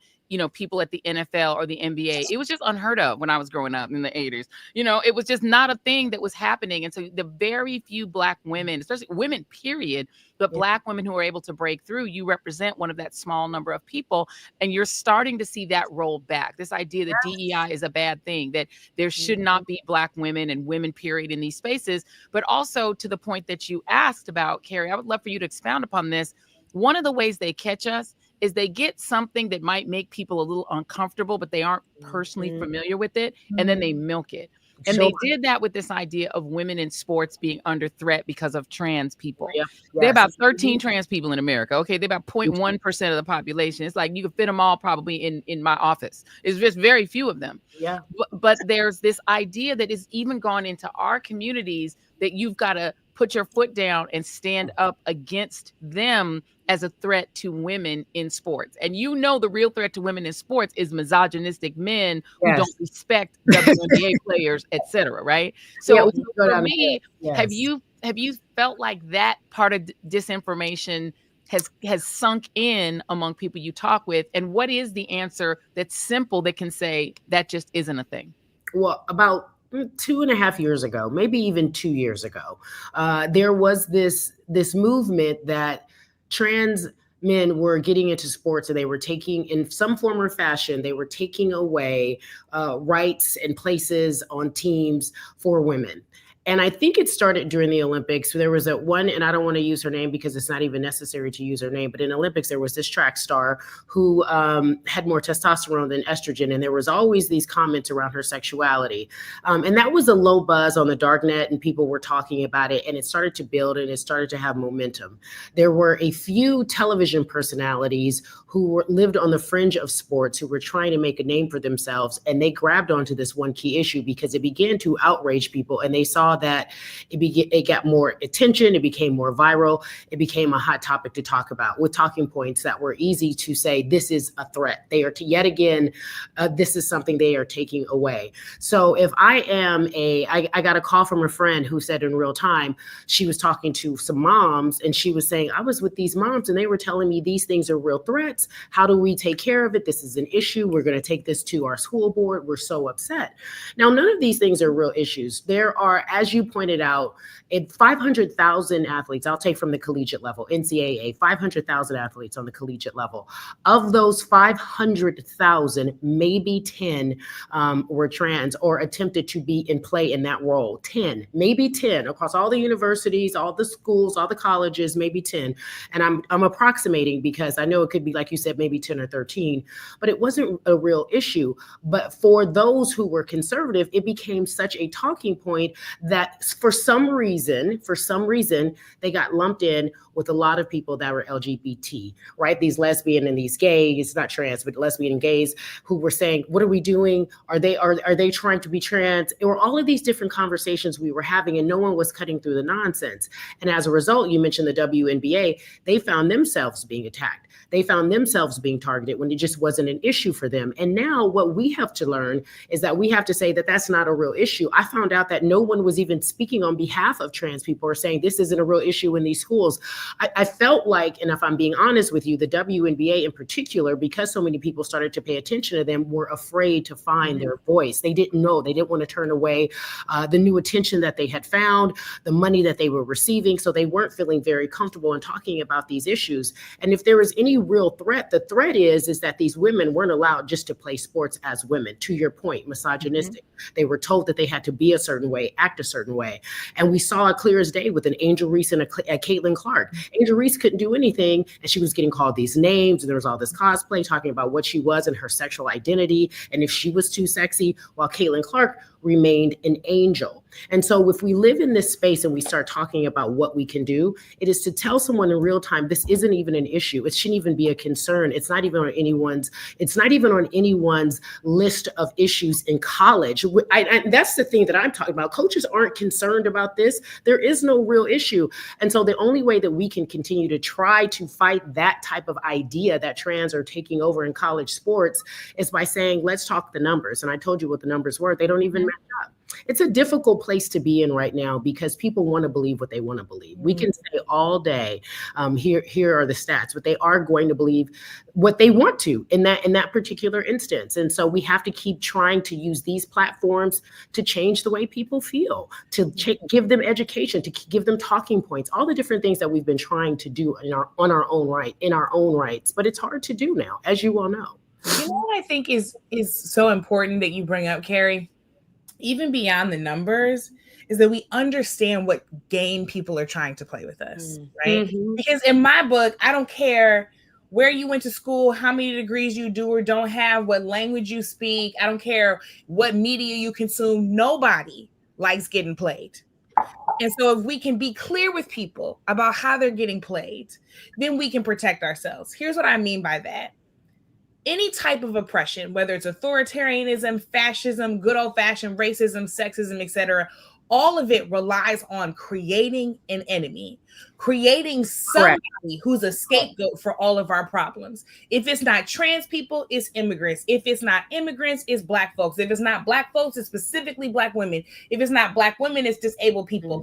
people at the NFL or the NBA. It was just unheard of when I was growing up in the 80s. It was just not a thing that was happening. And so the very few Black women, especially women, period, but Black women who are able to break through, you represent one of that small number of people. And you're starting to see that roll back. This idea that DEI is a bad thing, that there should not be Black women and women, period, in these spaces. But also to the point that you asked about, Carrie, I would love for you to expound upon this. One of the ways they catch us is they get something that might make people a little uncomfortable, but they aren't personally familiar with it, and then they milk it. And they did that with this idea of women in sports being under threat because of trans people. Yeah. There are about 13 trans people in America. Okay, they're about 0.1% of the population. It's like you could fit them all probably in my office. It's just very few of them. Yeah. But there's this idea that is even gone into our communities that you've got to put your foot down and stand up against them as a threat to women in sports. And the real threat to women in sports is misogynistic men who don't respect WNBA players, etc. Right? So for me, have you felt like that part of disinformation has sunk in among people you talk with? And what is the answer that's simple that can say that just isn't a thing? Well, about 2.5 years ago, maybe even 2 years ago, there was this movement that trans men were getting into sports, and they were taking, in some form or fashion, they were taking away rights and places on teams for women. And I think it started during the Olympics. There was a one, and I don't want to use her name because it's not even necessary to use her name, but in Olympics, there was this track star who had more testosterone than estrogen. And there was always these comments around her sexuality. And that was a low buzz on the dark net, and people were talking about it, and it started to build, and it started to have momentum. There were a few television personalities who lived on the fringe of sports, who were trying to make a name for themselves. And they grabbed onto this one key issue because it began to outrage people, and they saw that it got more attention, it became more viral, it became a hot topic to talk about, with talking points that were easy to say, this is a threat. They are yet again, this is something they are taking away. So if I got a call from a friend who said in real time, she was talking to some moms, and she was saying, I was with these moms and they were telling me these things are real threats. How do we take care of it? This is an issue. We're going to take this to our school board. We're so upset. Now, none of these things are real issues. There are, as you pointed out, 500,000 athletes, I'll take from the collegiate level, NCAA, 500,000 athletes on the collegiate level. Of those 500,000, maybe 10 were trans or attempted to be in play in that role. 10, maybe 10 across all the universities, all the schools, all the colleges, maybe 10. And I'm approximating because I know it could be, like you said, maybe 10 or 13, but it wasn't a real issue. But for those who were conservative, it became such a talking point that for some reason, they got lumped in with a lot of people that were LGBT, right? These lesbian and these gays, not trans, but lesbian and gays, who were saying, what are we doing? Are they trying to be trans? It were all of these different conversations we were having, and no one was cutting through the nonsense. And as a result, you mentioned the WNBA, they found themselves being attacked. They found themselves being targeted when it just wasn't an issue for them. And now what we have to learn is that we have to say that that's not a real issue. I found out that no one was even speaking on behalf of trans people or saying this isn't a real issue in these schools. I felt like, and if I'm being honest with you, the WNBA in particular, because so many people started to pay attention to them, were afraid to find their voice. They didn't know. They didn't want to turn away the new attention that they had found, the money that they were receiving. So they weren't feeling very comfortable in talking about these issues. And if there was any real threat, the threat is that these women weren't allowed just to play sports as women. To your point, misogynistic. They were told that they had to be a certain way, act a certain way. And we saw it clear as day with an Angel Reese and a Caitlin Clark. Angel Reese couldn't do anything, and she was getting called these names, and there was all this cosplay talking about what she was and her sexual identity, and if she was too sexy, while Caitlin Clark remained an angel. And so if we live in this space and we start talking about what we can do, it is to tell someone in real time, this isn't even an issue. It shouldn't even be a concern. It's not even on anyone's list of issues in college. That's the thing that I'm talking about. Coaches aren't concerned about this. There is no real issue. And so the only way that we can continue to try to fight that type of idea that trans are taking over in college sports is by saying, let's talk the numbers. And I told you what the numbers were. They don't even match up. It's a difficult place to be in right now because people want to believe what they want to believe. We can say all day, here are the stats, but they are going to believe what they want to in that particular instance. And so we have to keep trying to use these platforms to change the way people feel, to give them education, to give them talking points, all the different things that we've been trying to do in our own rights. But it's hard to do now, as you well know. You know what I think is so important that you bring up, Carrie? Even beyond the numbers, is that we understand what game people are trying to play with us, right? Because in my book, I don't care where you went to school, how many degrees you do or don't have, what language you speak. I don't care what media you consume. Nobody likes getting played. And so if we can be clear with people about how they're getting played, then we can protect ourselves. Here's what I mean by that. Any type of oppression, whether it's authoritarianism, fascism, good old-fashioned racism, sexism, etc., all of it relies on creating an enemy, creating somebody who's a scapegoat for all of our problems. If it's not trans people, it's immigrants. If it's not immigrants, it's Black folks. If it's not Black folks, it's specifically Black women. If it's not Black women, it's disabled people.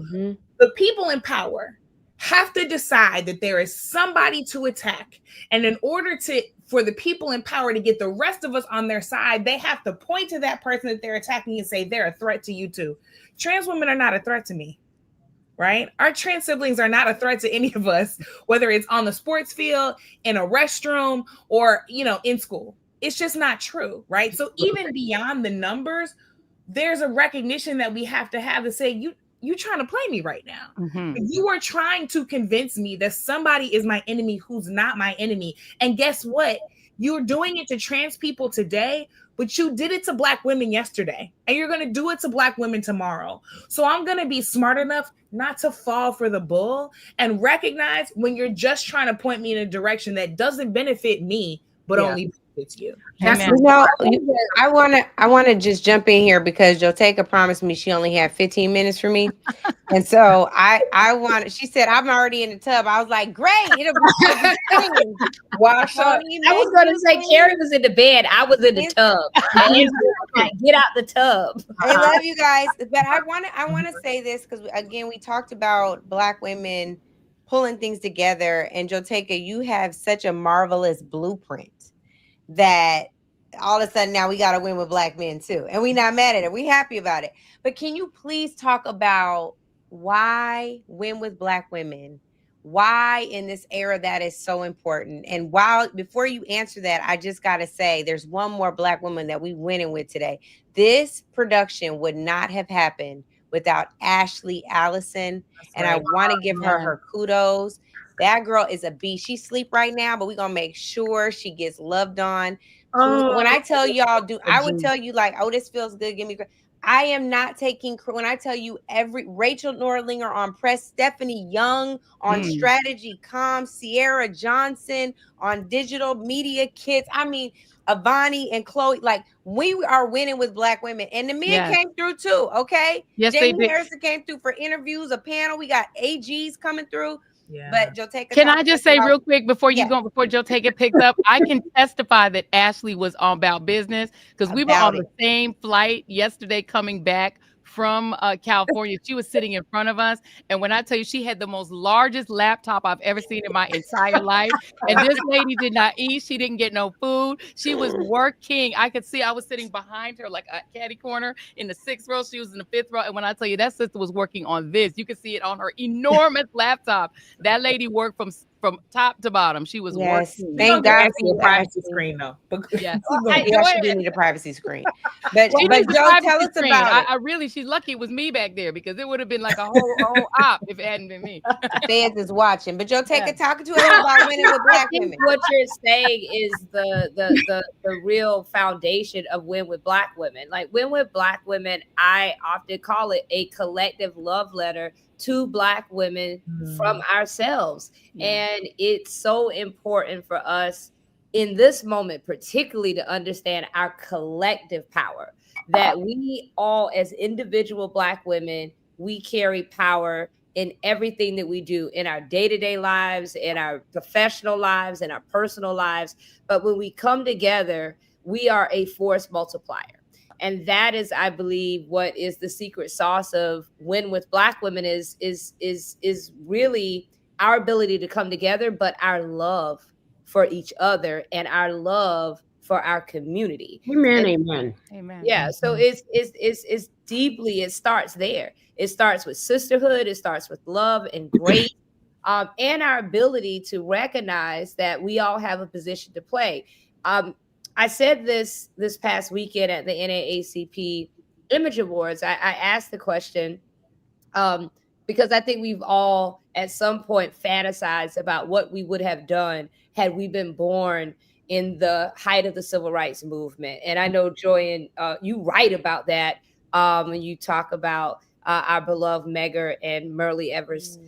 The people in power have to decide that there is somebody to attack. And in order for the people in power to get the rest of us on their side, they have to point to that person that they're attacking and say, they're a threat to you too. Trans women are not a threat to me, right? Our trans siblings are not a threat to any of us, whether it's on the sports field, in a restroom, or, in school. It's just not true, right? So even beyond the numbers, there's a recognition that we have to say, you trying to play me right now. Mm-hmm. You are trying to convince me that somebody is my enemy who's not my enemy. And guess what? You're doing it to trans people today, but you did it to Black women yesterday, and you're going to do it to Black women tomorrow. So I'm going to be smart enough not to fall for the bull and recognize when you're just trying to point me in a direction that doesn't benefit me, but only benefits you. I want to just jump in here because Joteka promised me she only had 15 minutes for me. And so she said, I'm already in the tub. I was like, great. It'll be Wash up. I was going to say, Carrie was in the bed. I was in the tub. Get out the tub. I love you guys. But I want to say this because, again, we talked about Black women pulling things together. And Joteka, you have such a marvelous blueprint that all of a sudden now we got to win with Black men too. And we're not mad at it. We're happy about it. But can you please talk about why win with Black women? Why in this era that is so important? And before you answer that, I just got to say there's one more Black woman that we winning with today. This production would not have happened without Ashley Allison. And I want to give her kudos. That girl is a beast. She sleep right now, but we're going to make sure she gets loved on. When I tell y'all, I would tell you like, oh, this feels good. Give me. I am not taking, when I tell you Rachel Nordlinger on press, Stephanie Young on strategy, comms, Sierra Johnson on digital media kids. I mean, Avani and Chloe, like we are winning with Black women, and the men came through too. Okay. Yes, Jamie Harrison came through for interviews, a panel. We got AGs coming through. Yeah. But Joteka, can I just say real quick before Joteka picks up, I can testify that Ashley was on About Business because we were on the same flight yesterday coming back from California. She was sitting in front of us. And when I tell you, she had the most largest laptop I've ever seen in my entire life. And this lady did not eat. She didn't get no food. She was working. I could see I was sitting behind her like a caddy corner in the 6th row. She was in the 5th row. And when I tell you that sister was working on this, you could see it on her enormous laptop. That lady worked from top to bottom. She was working. Thank God for the privacy screen, though. Yeah, she did need a privacy screen. But Joe, tell us about it. She's lucky it was me back there because it would have been like a whole op if it hadn't been me. Fans is watching, but Joe, talking to us about winning with Black women. What you're saying is the real foundation of win with Black women. Like win with Black women, I often call it a collective love letter to Black women from ourselves. And it's so important for us in this moment, particularly to understand our collective power, that we all as individual Black women, we carry power in everything that we do in our day-to-day lives, in our professional lives, in our personal lives. But when we come together, we are a force multiplier. And that is, I believe, what is the secret sauce of win with Black women is really our ability to come together, but our love for each other and our love for our community. Amen. Yeah. So it's deeply, it starts there. It starts with sisterhood. It starts with love and grace, and our ability to recognize that we all have a position to play. I said this past weekend at the NAACP Image Awards. I asked the question because I think we've all at some point fantasized about what we would have done had we been born in the height of the civil rights movement. And I know, Joy, you write about that when you talk about our beloved Medgar and Myrlie Evers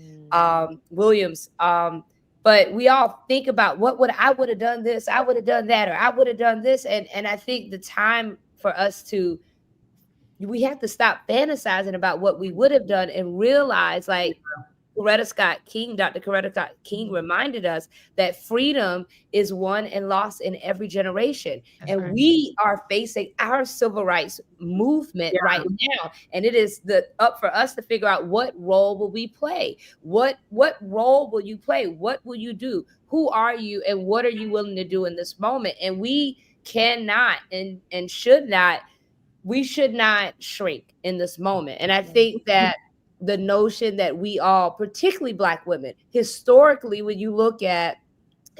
Williams. But we all think about I would have done this, I would have done that, or I would have done this. And I think the time for us we have to stop fantasizing about what we would have done and realize like Coretta Scott King, Dr. Coretta Scott King reminded us that freedom is won and lost in every generation. That's and right. we are facing our civil rights movement right now. And it is up for us to figure out, what role will we play? What role will you play? What will you do? Who are you? And what are you willing to do in this moment? And we cannot and should not, we should not shrink in this moment. And I think that the notion that we all, particularly Black women, historically, when you look at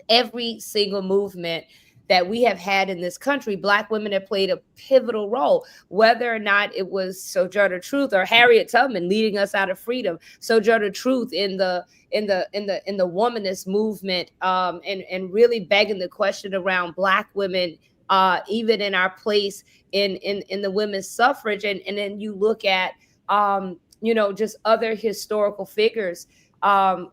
every single movement that we have had in this country, Black women have played a pivotal role, whether or not it was Sojourner Truth or Harriet Tubman leading us out of freedom, Sojourner Truth in the womanist movement, and really begging the question around Black women, even in our place in the women's suffrage. And then you look at just other historical figures,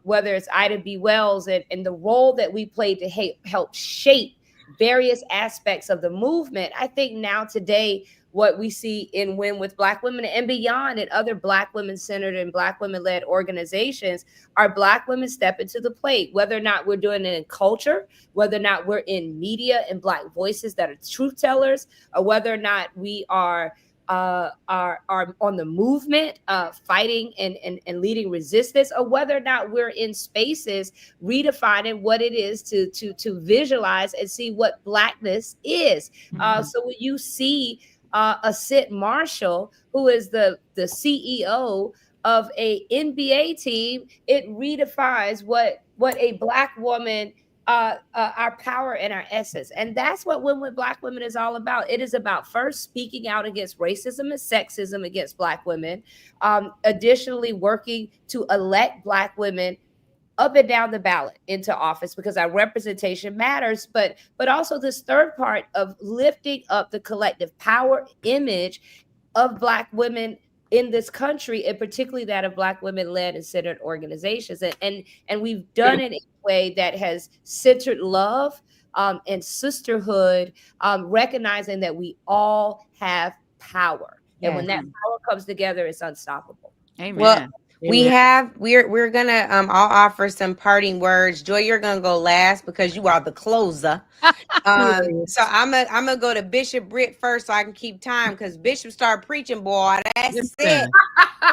whether it's Ida B. Wells and the role that we played to help shape various aspects of the movement. I think now today, what we see in Win with Black Women and beyond, and other Black women-centered and Black women-led organizations, are Black women stepping to the plate, whether or not we're doing it in culture, whether or not we're in media and Black voices that are truth tellers, or whether or not we are on the movement, fighting and leading resistance, or whether or not we're in spaces redefining what it is to visualize and see what Blackness is. So when you see Asit Marshall, who is the CEO of a NBA team, it redefines what a Black woman, our power and our essence. And that's what Win with Black Women is all about. It is about first speaking out against racism and sexism against Black women, additionally working to elect Black women up and down the ballot into office, because our representation matters, but also this third part of lifting up the collective power image of Black women in this country, and particularly that of Black women-led and centered organizations. And we've done it in a way that has centered love and sisterhood, recognizing that we all have power. And when that power comes together, it's unstoppable. Amen. Well, we're gonna I'll offer some parting words. Joy, you're gonna go last because you are the closer. So I'm gonna go to Bishop Britt first so I can keep time, because Bishop started preaching, boy. That's it.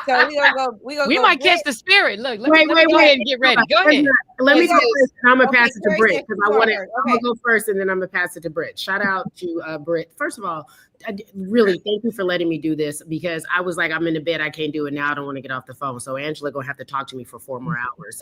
So we might catch the spirit. Look, let me go ahead and get ready. Go ahead. Let me go first. I'm gonna pass it to Grace, Britt, because I'm gonna okay. go first, and then I'm gonna pass it to Britt. Shout out to Britt. First of all, really thank you for letting me do this, because I was like, I'm in the bed, I can't do it now. I don't want to get off the phone. So Angela gonna have to talk to me for 4 more hours.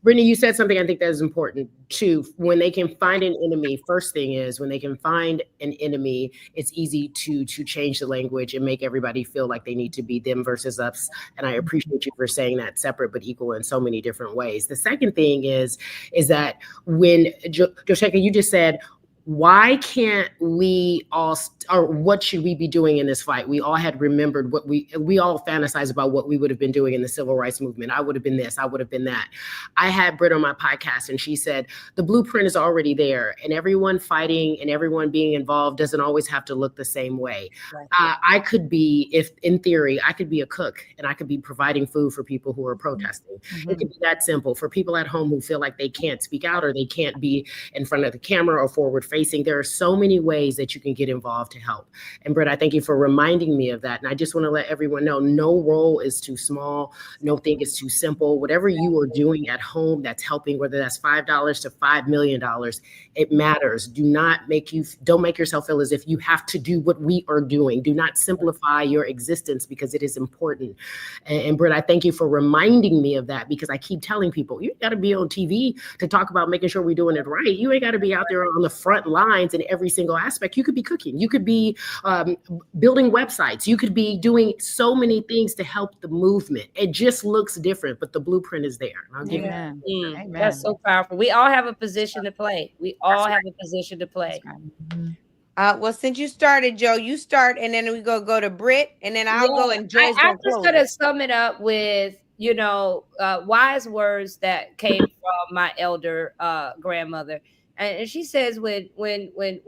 Brittany, you said something I think that is important too. When they can find an enemy, first thing is, when they can find an enemy, it's easy to change the language and make everybody feel like they need to be them versus us. And I appreciate you for saying that, separate but equal in so many different ways. The second thing is that when Josheka, you just said, why can't we all, or what should we be doing in this fight? We all had remembered what we all fantasize about what we would have been doing in the civil rights movement. I would have been this, I would have been that. I had Britt on my podcast, and she said, the blueprint is already there, and everyone fighting and everyone being involved doesn't always have to look the same way. Right. I could be, if in theory, I could be a cook, and I could be providing food for people who are protesting. Mm-hmm. It could be that simple. For people at home who feel like they can't speak out, or they can't be in front of the camera or forward facing, there are so many ways that you can get involved to help. And Britt, I thank you for reminding me of that. And I just want to let everyone know, no role is too small. No thing is too simple. Whatever you are doing at home that's helping, whether that's $5 to $5 million, it matters. Don't make yourself feel as if you have to do what we are doing. Do not simplify your existence, because it is important. And Britt, I thank you for reminding me of that, because I keep telling people, you got to be on TV to talk about making sure we're doing it right. You ain't got to be out there on the front lines in every single aspect. You could be cooking. You could be building websites. You could be doing so many things to help the movement. It just looks different, but the blueprint is there. I'll give you that. Amen. That's so powerful. We all have a position to play. We all have a position to play. Well, since you started, Joe, you start, and then we go to Britt, and then I'll go, and Joe's I'm just gonna sum it up with, wise words that came from my elder grandmother. And she says, when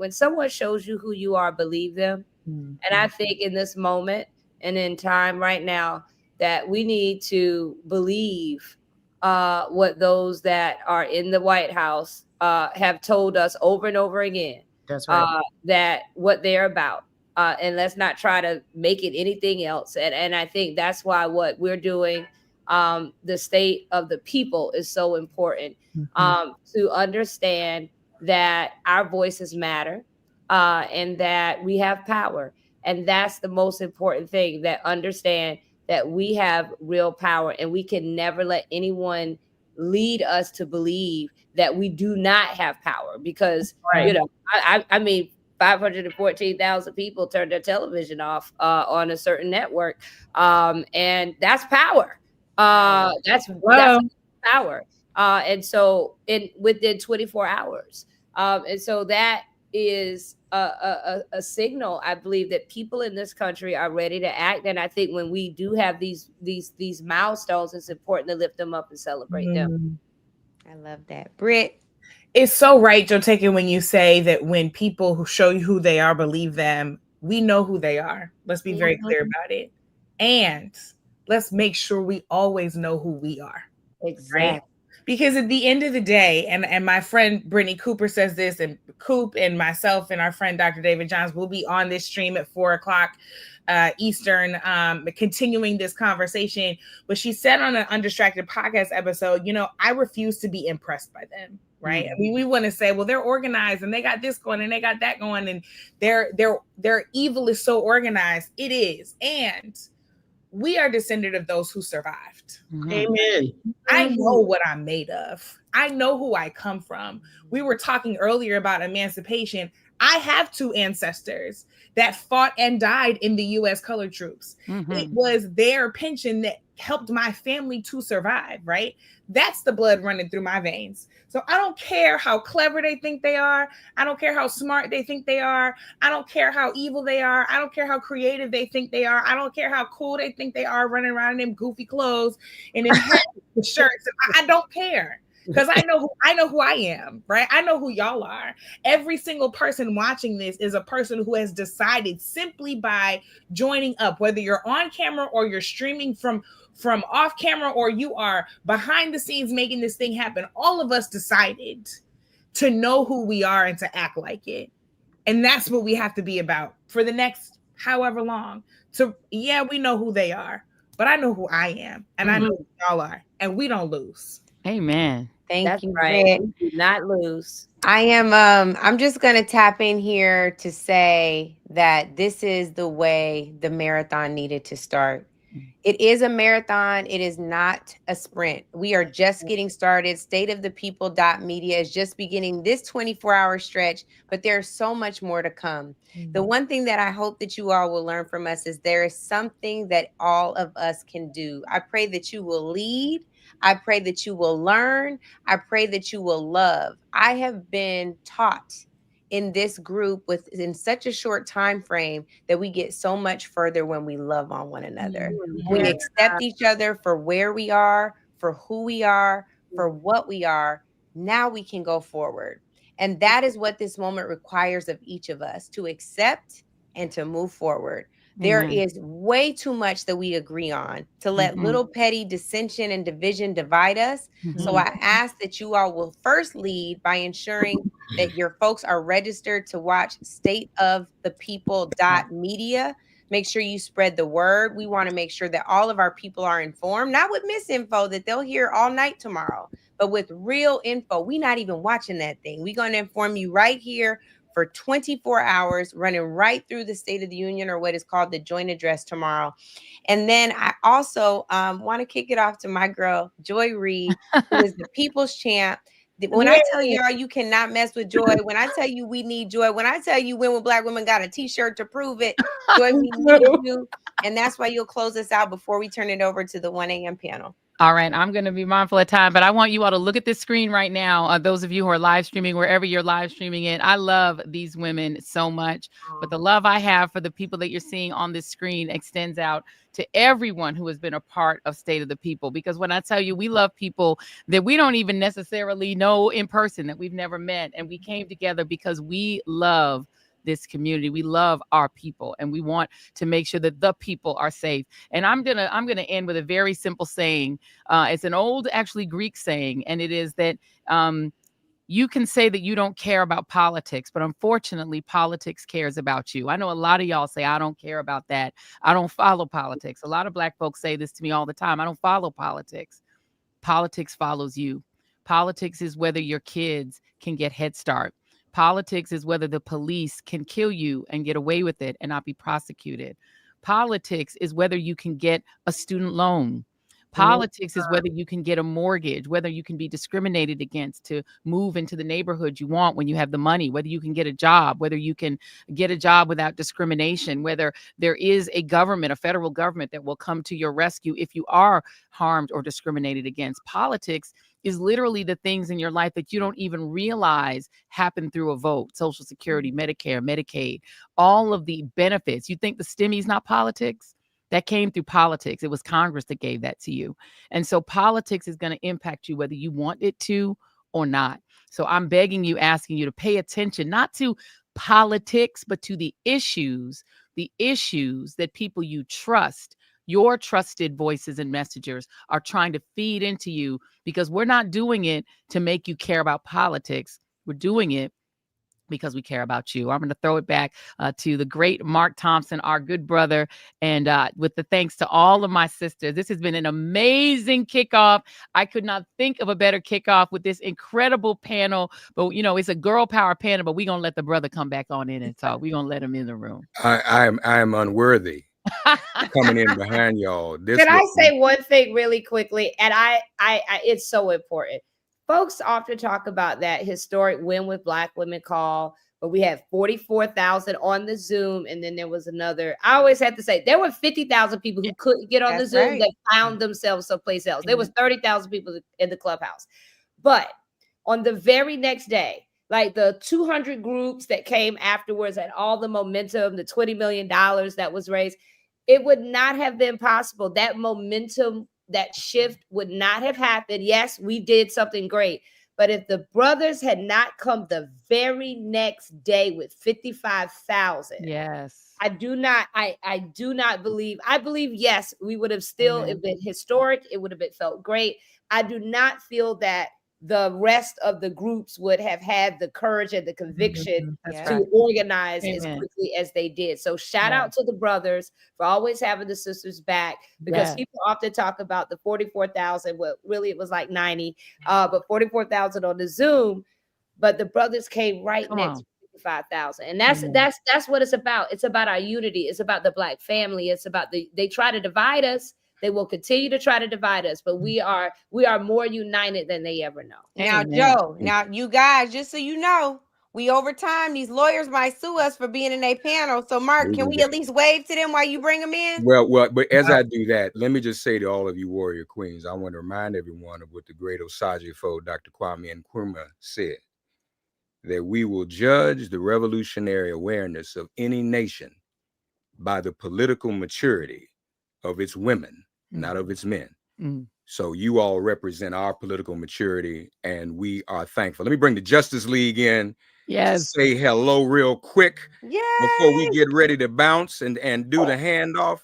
someone shows you who you are, believe them. Mm-hmm. And I think in this moment and in time right now, that we need to believe what those that are in the White House have told us over and over again. That's right. That what they're about. And let's not try to make it anything else. And I think that's why what we're doing, the state of the people, is so important. To understand that our voices matter, and that we have power. And that's the most important thing, that understand that we have real power, and we can never let anyone lead us to believe that we do not have power, because, Right. I mean, 514,000 people turned their television off on a certain network. And that's power. That's power. And so within 24 hours. And so that is a signal, I believe, that people in this country are ready to act. And I think when we do have these milestones, it's important to lift them up and celebrate them. I love that. Britt. It's so right, Joe Taken, when you say that when people who show you who they are believe them. We know who they are. Let's be very clear about it. And let's make sure we always know who we are. Exactly. Right? Because at the end of the day, and my friend Brittany Cooper says this, and Coop and myself and our friend Dr. David Johns will be on this stream at 4:00 Eastern, continuing this conversation. But she said on an Undistracted podcast episode, I refuse to be impressed by them. Right. I mean, we want to say, well, they're organized and they got this going and they got that going, and their evil is so organized. It is. And we are descendant of those who survived. Amen. I know what I'm made of. I know who I come from. We were talking earlier about emancipation. I have 2 ancestors that fought and died in the U.S. colored troops. It was their pension that helped my family to survive, right? That's the blood running through my veins. So I don't care how clever they think they are. I don't care how smart they think they are. I don't care how evil they are. I don't care how creative they think they are. I don't care how cool they think they are running around in them goofy clothes and in shirts. I don't care. Because I know who I am, right? I know who y'all are. Every single person watching this is a person who has decided simply by joining up, whether you're on camera or you're streaming from off camera, or you are behind the scenes making this thing happen. All of us decided to know who we are and to act like it. And that's what we have to be about for the next however long. We know who they are, but I know who I am, and I know who y'all are, and we don't lose. Amen. Thank you, Right. Britt. Do not lose. I'm just going to tap in here to say that this is the way the marathon needed to start. It is a marathon. It is not a sprint. We are just getting started. Stateofthepeople.media is just beginning this 24-hour stretch, but there's so much more to come. The one thing that I hope that you all will learn from us is there is something that all of us can do. I pray that you will lead. I pray that you will learn. I pray that you will love. I have been taught in this group within such a short time frame that we get so much further when we love on one another. We accept each other for where we are, for who we are, for what we are. Now we can go forward. And that is what this moment requires of each of us, to accept and to move forward. There is way too much that we agree on to let little petty dissension and division divide us. So I ask that you all will first lead by ensuring that your folks are registered to watch stateofthepeople.media. Make sure you spread the word. We want to make sure that all of our people are informed, not with misinfo that they'll hear all night tomorrow, but with real info. We're not even watching that thing. We're going to inform you right here for 24 hours, running right through the State of the Union, or what is called the Joint Address tomorrow. And then I also want to kick it off to my girl, Joy Reid, who is the People's Champ. When I tell y'all you cannot mess with Joy, when I tell you we need Joy, when I tell you When Will Black Women got a t-shirt to prove it, Joy, we need you. And that's why you'll close us out before we turn it over to the 1 a.m. panel. All right, I'm going to be mindful of time, but I want you all to look at this screen right now. Those of you who are live streaming, wherever you're live streaming in, I love these women so much. But the love I have for the people that you're seeing on this screen extends out to everyone who has been a part of State of the People. Because when I tell you, we love people that we don't even necessarily know in person, that we've never met. And we came together because we love this community. We love our people, and we want to make sure that the people are safe. And I'm gonna end with a very simple saying. It's an old, actually Greek saying, and it is that you can say that you don't care about politics, but unfortunately, politics cares about you. I know a lot of y'all say, I don't care about that. I don't follow politics. A lot of Black folks say this to me all the time. I don't follow politics. Politics follows you. Politics is whether your kids can get Head Start. Politics is whether the police can kill you and get away with it and not be prosecuted. Politics is whether you can get a student loan. Politics is whether you can get a mortgage, whether you can be discriminated against to move into the neighborhood you want when you have the money, whether you can get a job, whether you can get a job without discrimination, whether there is a government, a federal government that will come to your rescue if you are harmed or discriminated against. Politics is literally the things in your life that you don't even realize happen through a vote. Social Security, Medicare, Medicaid, all of the benefits. You think the STEMI is not politics? That came through politics. It was Congress that gave that to you. And so politics is going to impact you whether you want it to or not. So I'm begging you, asking you to pay attention, not to politics, but to the issues that people you trust, your trusted voices and messengers are trying to feed into you, because we're not doing it to make you care about politics. We're doing it because we care about you. I'm going to throw it back to the great Mark Thompson, our good brother, and with the thanks to all of my sisters. This has been an amazing kickoff. I could not think of a better kickoff with this incredible panel, but it's a girl power panel, but we're going to let the brother come back on in and talk. We're going to let him in the room. I am unworthy coming in behind y'all. Can I say one thing really quickly? And I it's so important. Folks often talk about that historic win with Black Women Call, but we had 44,000 on the Zoom. And then there was another, I always have to say, there were 50,000 people who couldn't get on the Zoom that found themselves someplace else. There was 30,000 people in the Clubhouse. But on the very next day, like the 200 groups that came afterwards and all the momentum, the $20 million that was raised, it would not have been possible. That momentum, that shift would not have happened. Yes, we did something great. But if the brothers had not come the very next day with 55,000, yes, I do not believe, yes, we would have still been historic. It would have felt great. I do not feel that the rest of the groups would have had the courage and the conviction to organize as quickly as they did. So shout out to the brothers for always having the sisters back, because people often talk about the 44,000. Well, really it was like 90, but 44,000 on the Zoom, but the brothers came right next to 55,000. And that's what it's about. It's about our unity. It's about the Black family. It's about they try to divide us. They will continue to try to divide us, but we are more united than they ever know. Now, Joe, you guys, just so you know, we over time, these lawyers might sue us for being in a panel. So, Mark, can we at least wave to them while you bring them in? Well, but as I do that, let me just say to all of you warrior queens, I want to remind everyone of what the great Osajifo, Dr. Kwame Nkrumah, said, that we will judge the revolutionary awareness of any nation by the political maturity of its women, not of its men. So you all represent our political maturity, and we are thankful. Let me bring the Justice League in. Yes. Say hello real quick before we get ready to bounce and do the handoff.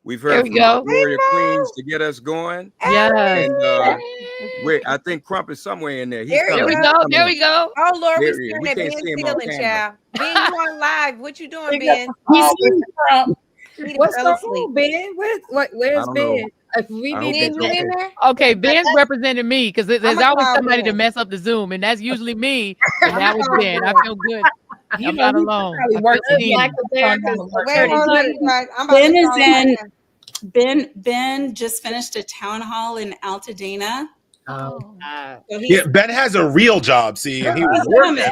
We've heard from warrior queens to get us going. Yes. And I think Crump is somewhere in there. There we go. Oh Lord, we staring at Ben stealing, child. Ben, you on live? What you doing, Ben? What's the fool, Ben? Where's Ben? We need you in there. Okay, Ben's representing me because there's always somebody to mess up the Zoom, and that's usually me. And that was Ben. I feel good. I'm not alone. Ben just finished a town hall in Altadena. Ben has a real job. See, and he was working.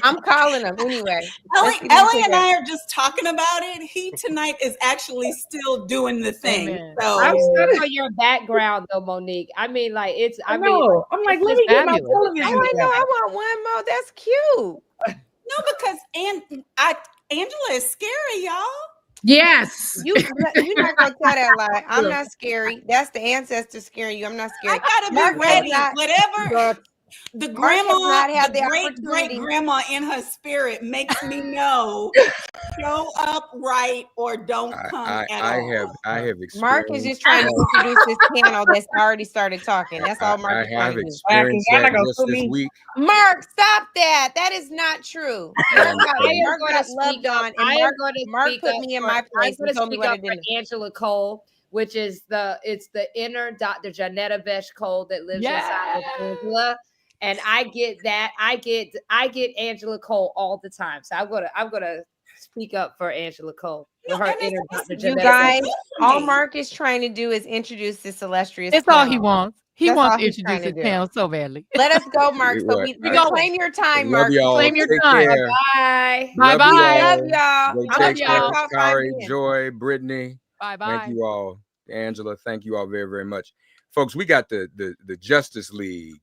I'm calling him anyway. Ellie and I are just talking about it. He tonight is actually still doing the thing. So I'm stuck on your background though, Monique. I mean, like it's. I'm like, let me get my television. Oh, I know. I want one more. That's cute. No, because Angela is scary, y'all. Yes. You're not gonna tell that lie. I'm not scary. That's the ancestors scaring you. I'm not scary. I gotta be ready. Whatever. The Mark has grandma, not had the the great opportunity. grandma in her spirit makes me know show up right or don't come at all. I have Mark is just experienced trying to that. introduce this panel that's already started talking. That's all Mark I is trying have to do. experienced y'all that not gonna just put this me- week. Mark, stop that. That is not true. Mark And, got, I am Mark going got to speak loved up. on, and I am Mark, going to Mark speak put up me in for- my I'm place going and to told me speak what I up for didn't. Angela Cole, which is it's the inner Dr. Janetta Vesh Cole that lives inside of Angela. And I get that. I get Angela Cole all the time. So I'm gonna speak up for Angela Cole. For her and inner it's- Dr. You Janetta guys, Vesh. all Mark is trying to do is introduce this illustrious That's all he panel. wants. He That's wants all to he's introduce trying his to do. panel so badly. Let us go, Mark. So What? we I- claim your time, Love Mark. y'all. Claim your Take time. care. Bye. Love Bye-bye. you Love all. y'all. Go I'm Love take gonna care. y'all. about 5 Kari, minutes. Joy, Brittany. Bye Thank bye. you all. Angela, thank you all very, very much. Folks, we got the Justice League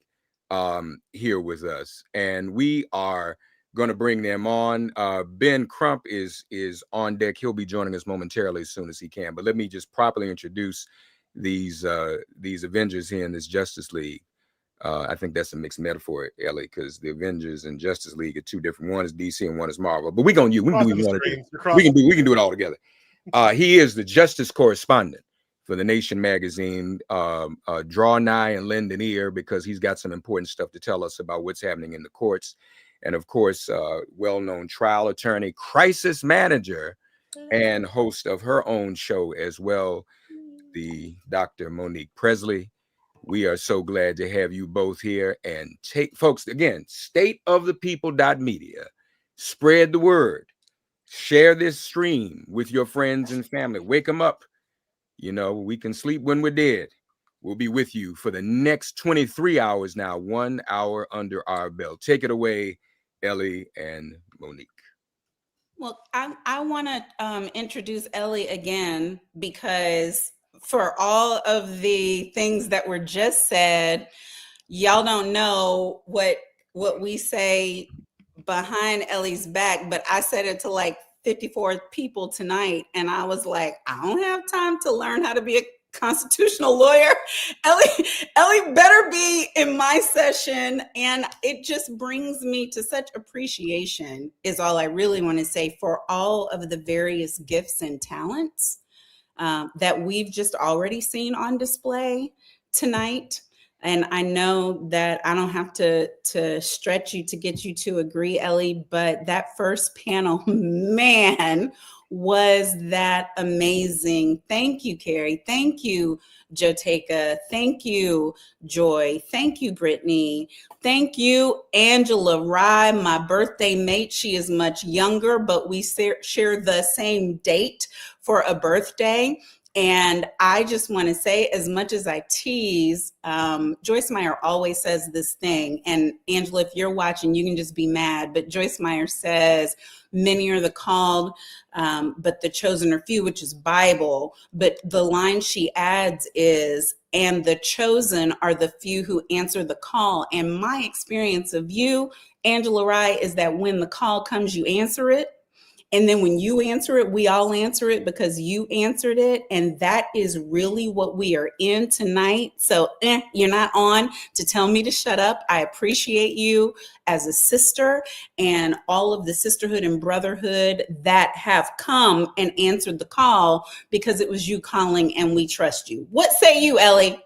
here with us, and we are going to bring them on. Ben Crump is on deck. He'll be joining us momentarily as soon as he can. But let me just properly introduce these Avengers here in this Justice League. I think that's a mixed metaphor, Ellie, because the Avengers and Justice League are two different. One is DC and one is Marvel. But we can do what we want to do. We can do it all together. He is the justice correspondent for The Nation magazine. Draw nigh and lend an ear, because he's got some important stuff to tell us about what's happening in the courts. And of course, well-known trial attorney, crisis manager, and host of her own show as well, the Dr. Monique Presley. We are so glad to have you both here. And folks, again, stateofthepeople.media. Spread the word. Share this stream with your friends and family. Wake them up. You know, we can sleep when we're dead. We'll be with you for the next 23 hours now, 1 hour under our belt. Take it away, Ellie and Monique. Well, I want to introduce Ellie again, because for all of the things that were just said, y'all don't know what we say behind Ellie's back, but I said it to like 54 people tonight, and I was like, I don't have time to learn how to be a constitutional lawyer. Ellie better be in my session, and it just brings me to such appreciation, is all I really want to say, for all of the various gifts and talents that we've just already seen on display tonight. And I know that I don't have to stretch you to get you to agree, Ellie, but that first panel, man, was that amazing. Thank you, Kari. Thank you, Joteka. Thank you, Joy. Thank you, Brittany. Thank you, Angela Rye, my birthday mate. She is much younger, but we share the same date for a birthday. And I just want to say, as much as I tease, Joyce Meyer always says this thing, and Angela, if you're watching, you can just be mad, but Joyce Meyer says, many are the called, but the chosen are few, which is Bible. But the line she adds is, and the chosen are the few who answer the call. And my experience of you, Angela Rye, is that when the call comes, you answer it. And then when you answer it, we all answer it because you answered it. And that is really what we are in tonight. So you're not on to tell me to shut up. I appreciate you as a sister and all of the sisterhood and brotherhood that have come and answered the call, because it was you calling and we trust you. What say you, Ellie?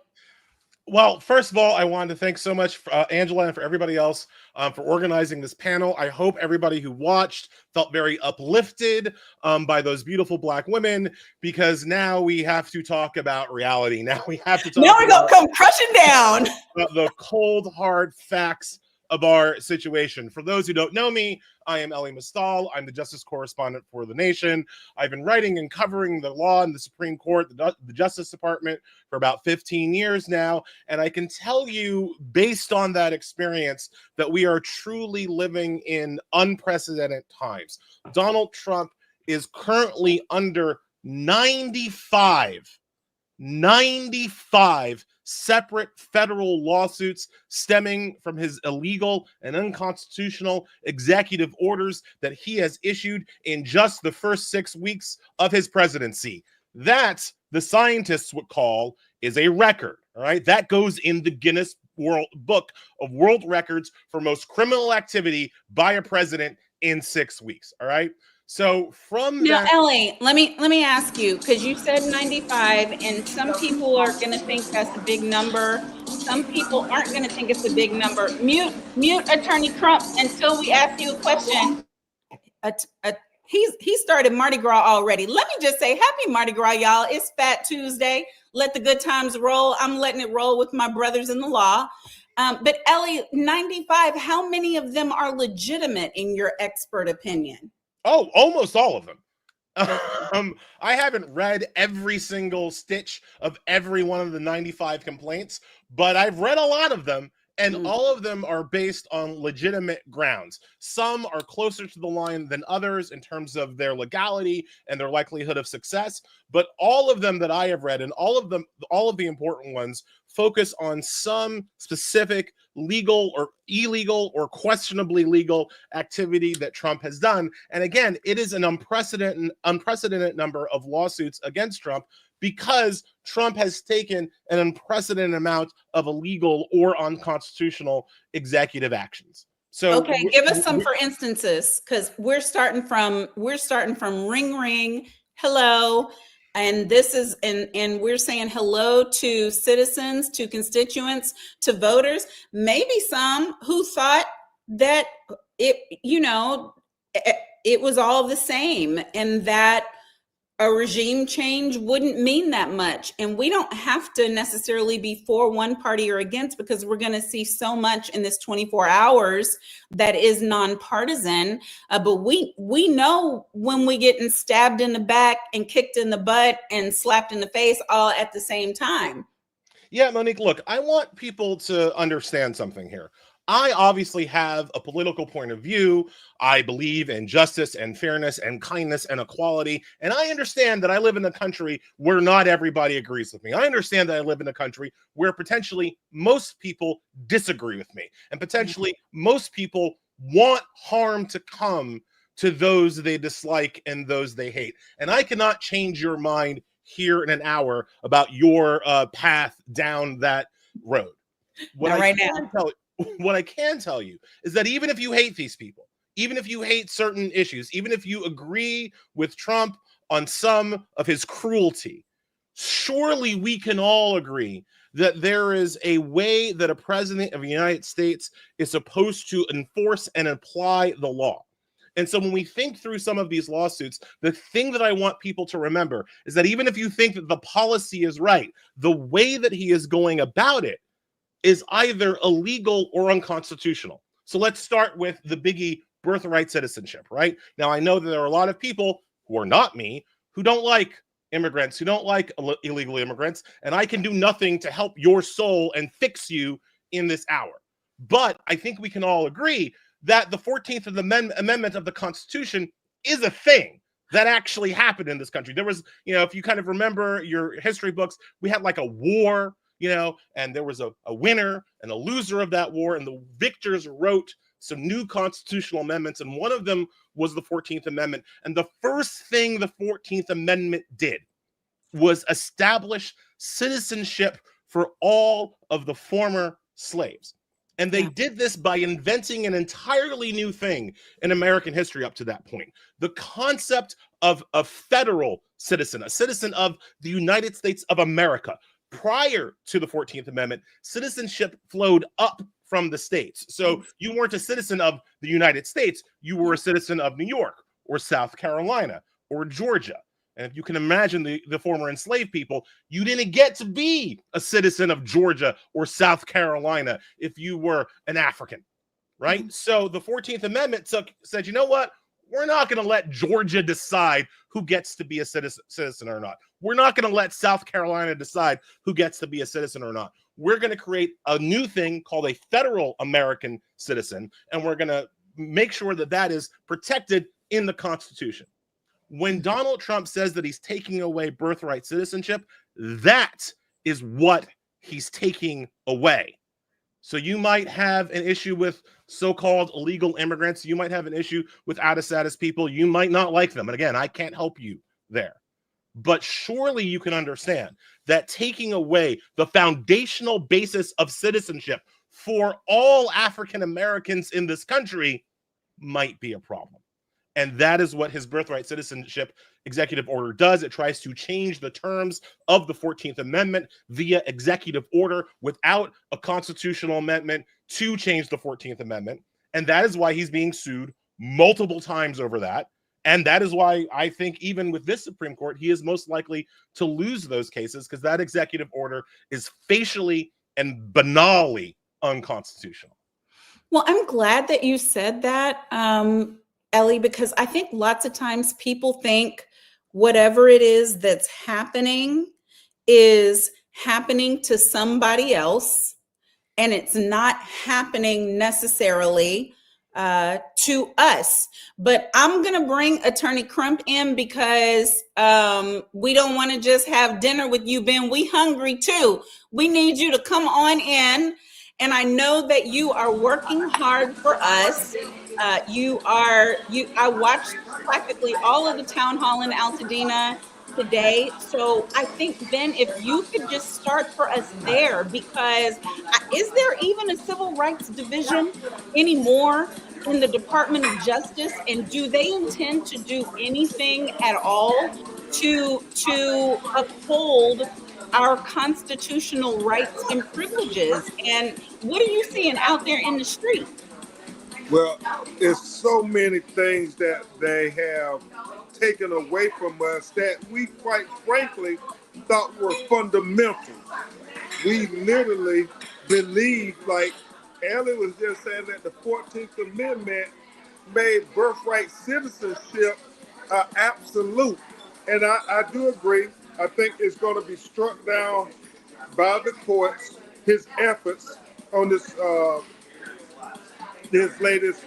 Well, first of all, I wanted to thank so much for, Angela, and for everybody else for organizing this panel. I hope everybody who watched felt very uplifted by those beautiful Black women, because now we have to talk about reality. Now we have to talk now we're gonna come crushing down the cold, hard facts of our situation. For those who don't know me, I am Elie Mystal. I'm the justice correspondent for The Nation. I've been writing and covering the law in the Supreme Court, the Justice Department, for about 15 years now. And I can tell you, based on that experience, that we are truly living in unprecedented times. Donald Trump is currently under 95 separate federal lawsuits stemming from his illegal and unconstitutional executive orders that he has issued in just the first 6 weeks of his presidency. That, the scientists would call, is a record. All right, that goes in the Guinness book of world records for most criminal activity by a president in 6 weeks. All right. So from Now, that, Ellie, let me ask you, because you said 95, and some people are going to think that's a big number. Some people aren't going to think it's a big number. Mute Attorney Crump until we ask you a question. He started Mardi Gras already. Let me just say, happy Mardi Gras, y'all. It's Fat Tuesday. Let the good times roll. I'm letting it roll with my brothers in the law. But Ellie, 95, how many of them are legitimate in your expert opinion? Oh, almost all of them. I haven't read every single stitch of every one of the 95 complaints, but I've read a lot of them, and all of them are based on legitimate grounds. Some are closer to the line than others in terms of their legality and their likelihood of success, but all of them that I have read, and all of the important ones, focus on some specific legal or illegal or questionably legal activity that Trump has done. And again, it is an unprecedented number of lawsuits against Trump because Trump has taken an unprecedented amount of illegal or unconstitutional executive actions. So okay, give us some for instances, because we're starting from ring, hello. And this is, and we're saying hello to citizens, to constituents, to voters, maybe some who thought that it was all the same and that a regime change wouldn't mean that much. And we don't have to necessarily be for one party or against, because we're going to see so much in this 24 hours that is nonpartisan. But we know when we getting stabbed in the back and kicked in the butt and slapped in the face all at the same time. Yeah, Monique, look, I want people to understand something here. I obviously have a political point of view. I believe in justice and fairness and kindness and equality. And I understand that I live in a country where not everybody agrees with me. I understand that I live in a country where potentially most people disagree with me. And potentially most people want harm to come to those they dislike and those they hate. And I cannot change your mind here in an hour about your path down that road. What I can tell you is that even if you hate these people, even if you hate certain issues, even if you agree with Trump on some of his cruelty, surely we can all agree that there is a way that a president of the United States is supposed to enforce and apply the law. And so when we think through some of these lawsuits, the thing that I want people to remember is that even if you think that the policy is right, the way that he is going about it is either illegal or unconstitutional. So let's start with the biggie, birthright citizenship, right? Now, I know that there are a lot of people who are not me, who don't like immigrants, who don't like illegal immigrants, and I can do nothing to help your soul and fix you in this hour. But I think we can all agree that the 14th Amendment of the Constitution is a thing that actually happened in this country. There was, if you kind of remember your history books, we had like a war, and there was a winner and a loser of that war, and the victors wrote some new constitutional amendments, and one of them was the 14th Amendment. And the first thing the 14th Amendment did was establish citizenship for all of the former slaves. And they did this by inventing an entirely new thing in American history up to that point. The concept of a federal citizen, a citizen of the United States of America. Prior to the 14th Amendment, citizenship flowed up from the states. So you weren't a citizen of the United States, you were a citizen of New York or South Carolina or Georgia. And if you can imagine the former enslaved people, you didn't get to be a citizen of Georgia or South Carolina if you were an African, right? So the 14th Amendment said, you know what? We're not going to let Georgia decide who gets to be a citizen or not. We're not going to let South Carolina decide who gets to be a citizen or not. We're going to create a new thing called a federal American citizen, and we're going to make sure that that is protected in the Constitution. When Donald Trump says that he's taking away birthright citizenship, that is what he's taking away. So you might have an issue with so-called illegal immigrants. You might have an issue with out-of-status people. You might not like them. And again, I can't help you there. But surely you can understand that taking away the foundational basis of citizenship for all African Americans in this country might be a problem. And that is what his birthright citizenship executive order does. It tries to change the terms of the 14th Amendment via executive order without a constitutional amendment to change the 14th Amendment. And that is why he's being sued multiple times over that. And that is why I think even with this Supreme Court, he is most likely to lose those cases, because that executive order is facially and banally unconstitutional. Well, I'm glad that you said that, Ellie, because I think lots of times people think whatever it is that's happening is happening to somebody else, and it's not happening necessarily to us. But I'm going to bring Attorney Crump in because we don't want to just have dinner with you, Ben. We hungry too. We need you to come on in. And I know that you are working hard for us. I watched practically all of the town hall in Altadena today. So I think, Ben, if you could just start for us there, because is there even a civil rights division anymore in the Department of Justice? And do they intend to do anything at all to uphold our constitutional rights and privileges? And what are you seeing out there in the street? Well, it's so many things that they have taken away from us that we quite frankly thought were fundamental. We literally believe, like Ellie was just saying, that the 14th Amendment made birthright citizenship absolute. And I do agree. I think it's going to be struck down by the courts, his efforts on this latest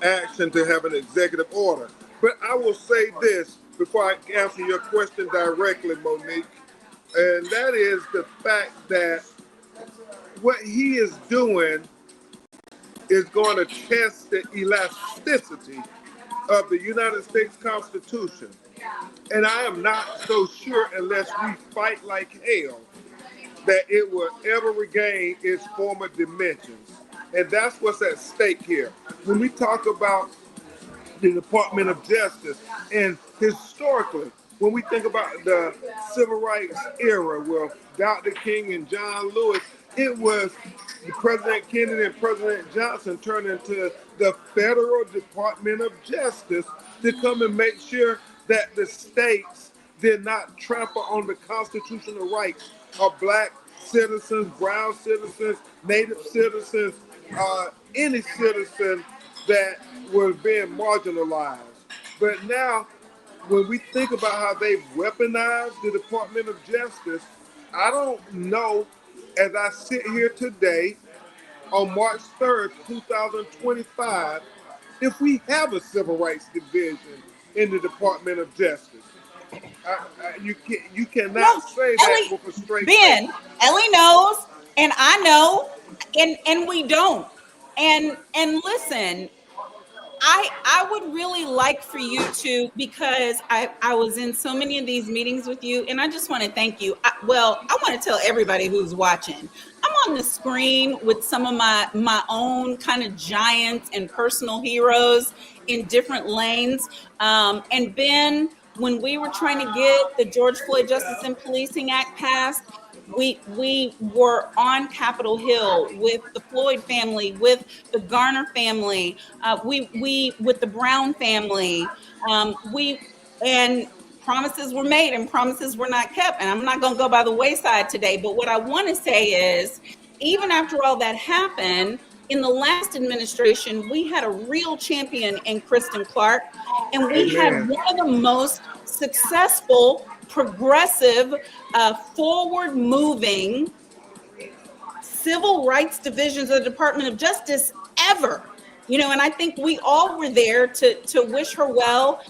action to have an executive order. But I will say this before I answer your question directly, Monique, and that is the fact that what he is doing is going to test the elasticity of the United States Constitution. And I am not so sure, unless we fight like hell, that it will ever regain its former dimensions. And that's what's at stake here. When we talk about the Department of Justice, and historically, when we think about the civil rights era with Dr. King and John Lewis, it was President Kennedy and President Johnson turned into the Federal Department of Justice to come and make sure that the states did not trample on the constitutional rights of Black citizens, brown citizens, Native citizens, any citizen that was being marginalized. But now, when we think about how they've weaponized the Department of Justice, I don't know, as I sit here today on March 3rd, 2025, if we have a civil rights division in the Department of Justice. You cannot say that Ellie, with a straight Ben, face. Ellie knows, and I know, and we don't. And listen, I would really like for you to, because I was in so many of these meetings with you, and I just want to thank you. I want to tell everybody who's watching, I'm on the screen with some of my own kind of giants and personal heroes in different lanes. And Ben, when we were trying to get the George Floyd Justice and Policing Act passed, we were on Capitol Hill with the Floyd family, with the Garner family, we with the Brown family, and promises were made and promises were not kept. And I'm not going to go by the wayside today, but what I want to say is, even after all that happened, in the last administration, we had a real champion in Kristen Clark, and we had one of the most successful, progressive, forward-moving civil rights divisions of the Department of Justice ever. And I think we all were there to wish her well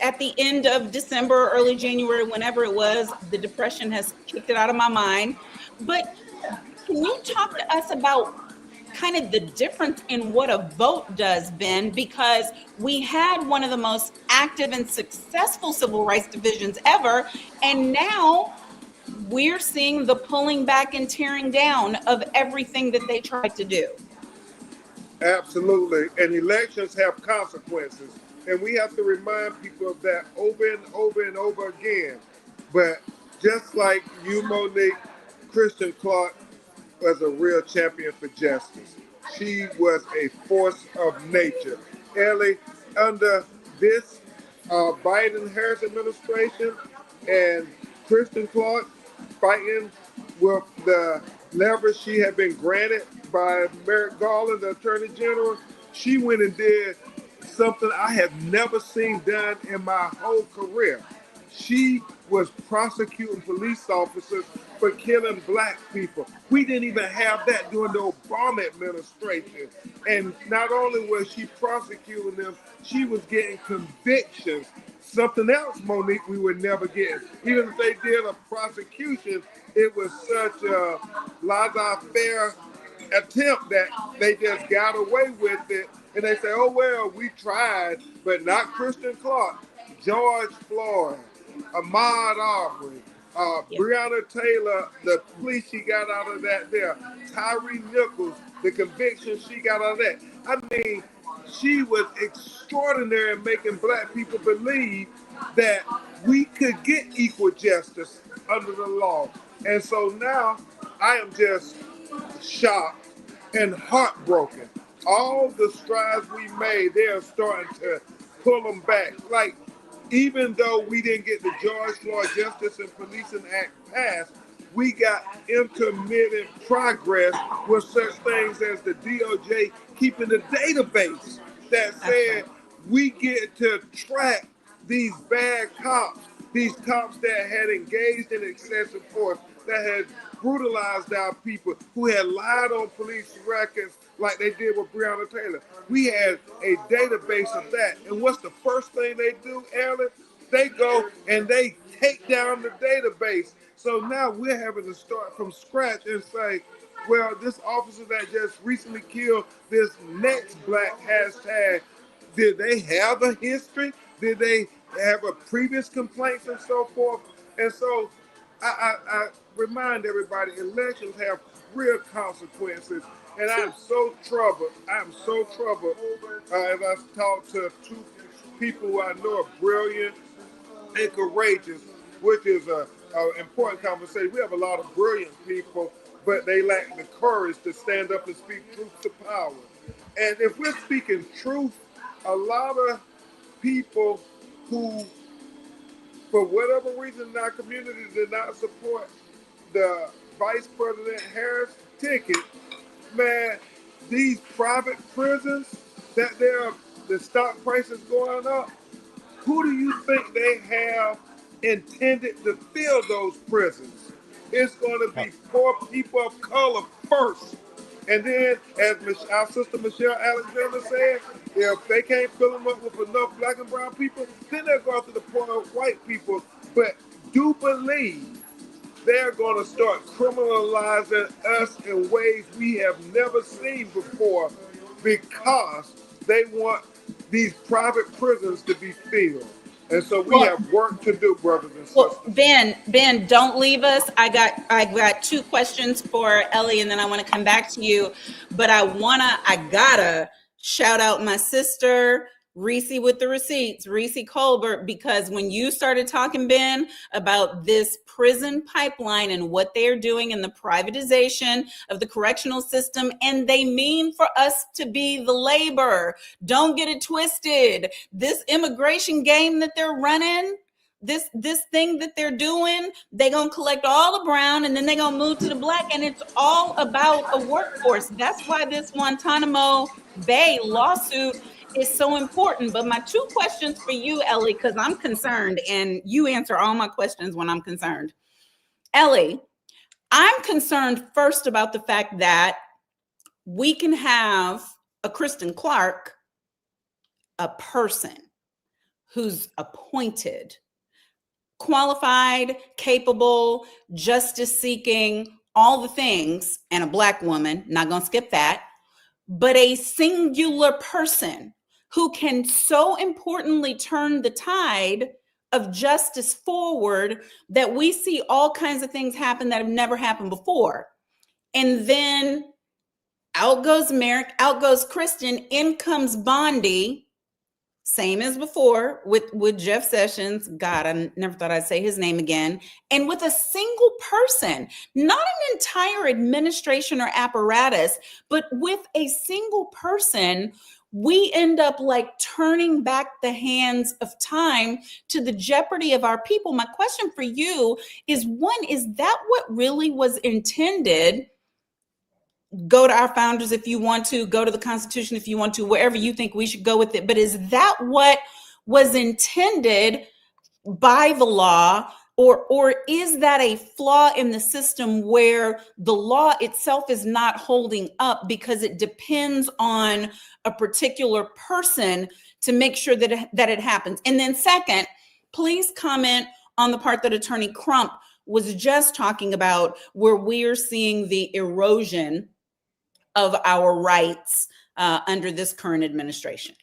at the end of December, early January, whenever it was. The Depression has kicked it out of my mind. But can you talk to us about kind of the difference in what a vote does, Ben, because we had one of the most active and successful civil rights divisions ever, and now we're seeing the pulling back and tearing down of everything that they tried to do. Absolutely. And elections have consequences. And we have to remind people of that over and over and over again. But just like you, Monique, Kristen Clarke was a real champion for justice. She was a force of nature. Ellie, under this Biden-Harris administration and Kristen Clarke fighting with the leverage she had been granted by Merrick Garland, the Attorney General, she went and did something I have never seen done in my whole career. She was prosecuting police officers for killing black people. We didn't even have that during the Obama administration. And not only was she prosecuting them, she was getting convictions. Something else, Monique, we would never get. Even if they did a prosecution, it was such a laissez-faire attempt that they just got away with it. And they say, oh, well, we tried, but not Kristen Clarke, George Floyd, Ahmaud Arbery, Breonna Taylor, the plea she got out of that there, Tyree Nichols, the conviction she got out of that. I mean, she was extraordinary in making black people believe that we could get equal justice under the law. And so now I am just shocked and heartbroken. All the strides we made, they are starting to pull them back. Like, even though we didn't get the George Floyd Justice and Policing Act passed, we got intermittent progress with such things as the DOJ keeping a database that said we get to track these bad cops, these cops that had engaged in excessive force, that had brutalized our people, who had lied on police records like they did with Breonna Taylor. We had a database of that. And what's the first thing they do, Ellen? They go and they take down the database. So now we're having to start from scratch and say, well, this officer that just recently killed this next black hashtag, did they have a history? Did they have a previous complaints and so forth? And so I remind everybody, elections have real consequences. And I'm so troubled. I'm so troubled as I talk to two people who I know are brilliant and courageous, which is an important conversation. We have a lot of brilliant people, but they lack the courage to stand up and speak truth to power. And if we're speaking truth, a lot of people who, for whatever reason in our community, did not support the Vice President Harris ticket, man, these private prisons that the stock prices going up, who do you think they have intended to fill those prisons? It's going to be poor people of color first. And then, as our sister Michelle Alexander said, if they can't fill them up with enough black and brown people, then they'll go after the poor white people. But do believe they're going to start criminalizing us in ways we have never seen before, because they want these private prisons to be filled. And so we have work to do, brothers and sisters. Well, Ben, don't leave us. I got two questions for Ellie, and then I want to come back to you. But I gotta shout out my sister, Reese with the receipts, Reese Colbert, because when you started talking, Ben, about this prison pipeline and what they're doing in the privatization of the correctional system, and they mean for us to be the labor. Don't get it twisted. This immigration game that they're running, this thing that they're doing, they're going to collect all the brown and then they're going to move to the black, and it's all about a workforce. That's why this Guantanamo Bay lawsuit is so important. But my two questions for you, Ellie, because I'm concerned, and you answer all my questions when I'm concerned. Ellie, I'm concerned first about the fact that we can have a Kristen Clarke, a person who's appointed, qualified, capable, justice seeking, all the things, and a black woman, not gonna skip that, but a singular person who can so importantly turn the tide of justice forward that we see all kinds of things happen that have never happened before. And then out goes Merrick, out goes Kristen, in comes Bondi, same as before with Jeff Sessions. God, I never thought I'd say his name again. And with a single person, not an entire administration or apparatus, but with a single person, we end up like turning back the hands of time to the jeopardy of our people. My question for you is, one, is that what really was intended? Go to our founders if you want to, go to the Constitution if you want to, wherever you think we should go with it. But is that what was intended by the law? Or is that a flaw in the system where the law itself is not holding up because it depends on a particular person to make sure that it happens? And then second, please comment on the part that Attorney Crump was just talking about, where we're seeing the erosion of our rights under this current administration.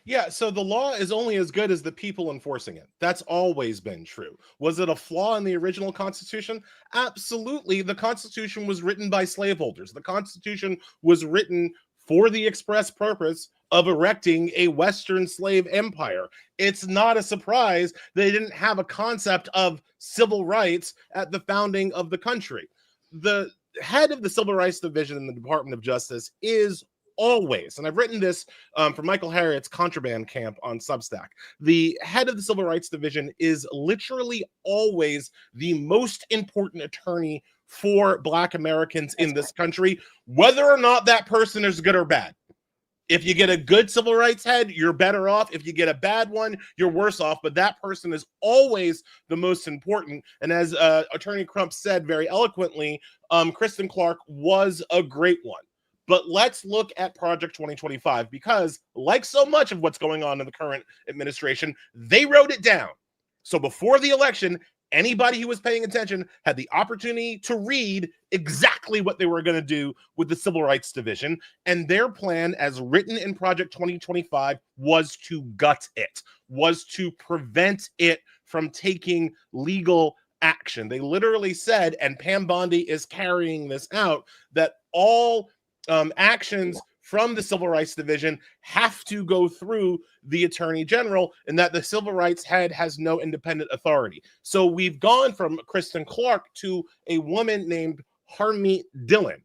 Yeah, so the law is only as good as the people enforcing it. That's always been true. Was it a flaw in the original Constitution? Absolutely. The Constitution was written by slaveholders. The Constitution was written for the express purpose of erecting a Western slave empire. It's not a surprise they didn't have a concept of civil rights at the founding of the country. The head of the Civil Rights Division in the Department of Justice is always, and I've written this for Michael Harriot's Contraband Camp on Substack, the head of the Civil Rights Division is literally always the most important attorney for Black Americans in this country, whether or not that person is good or bad. If you get a good civil rights head, you're better off. If you get a bad one, you're worse off. But that person is always the most important. And as Attorney Crump said very eloquently, Kristen Clarke was a great one. But let's look at Project 2025, because like so much of what's going on in the current administration, they wrote it down. So before the election, anybody who was paying attention had the opportunity to read exactly what they were going to do with the Civil Rights Division. And their plan, as written in Project 2025, was to gut it, was to prevent it from taking legal action. They literally said, and Pam Bondi is carrying this out, that all actions from the Civil Rights Division have to go through the Attorney General, and that the civil rights head has no independent authority. So we've gone from Kristen Clarke to a woman named Harmeet Dillon,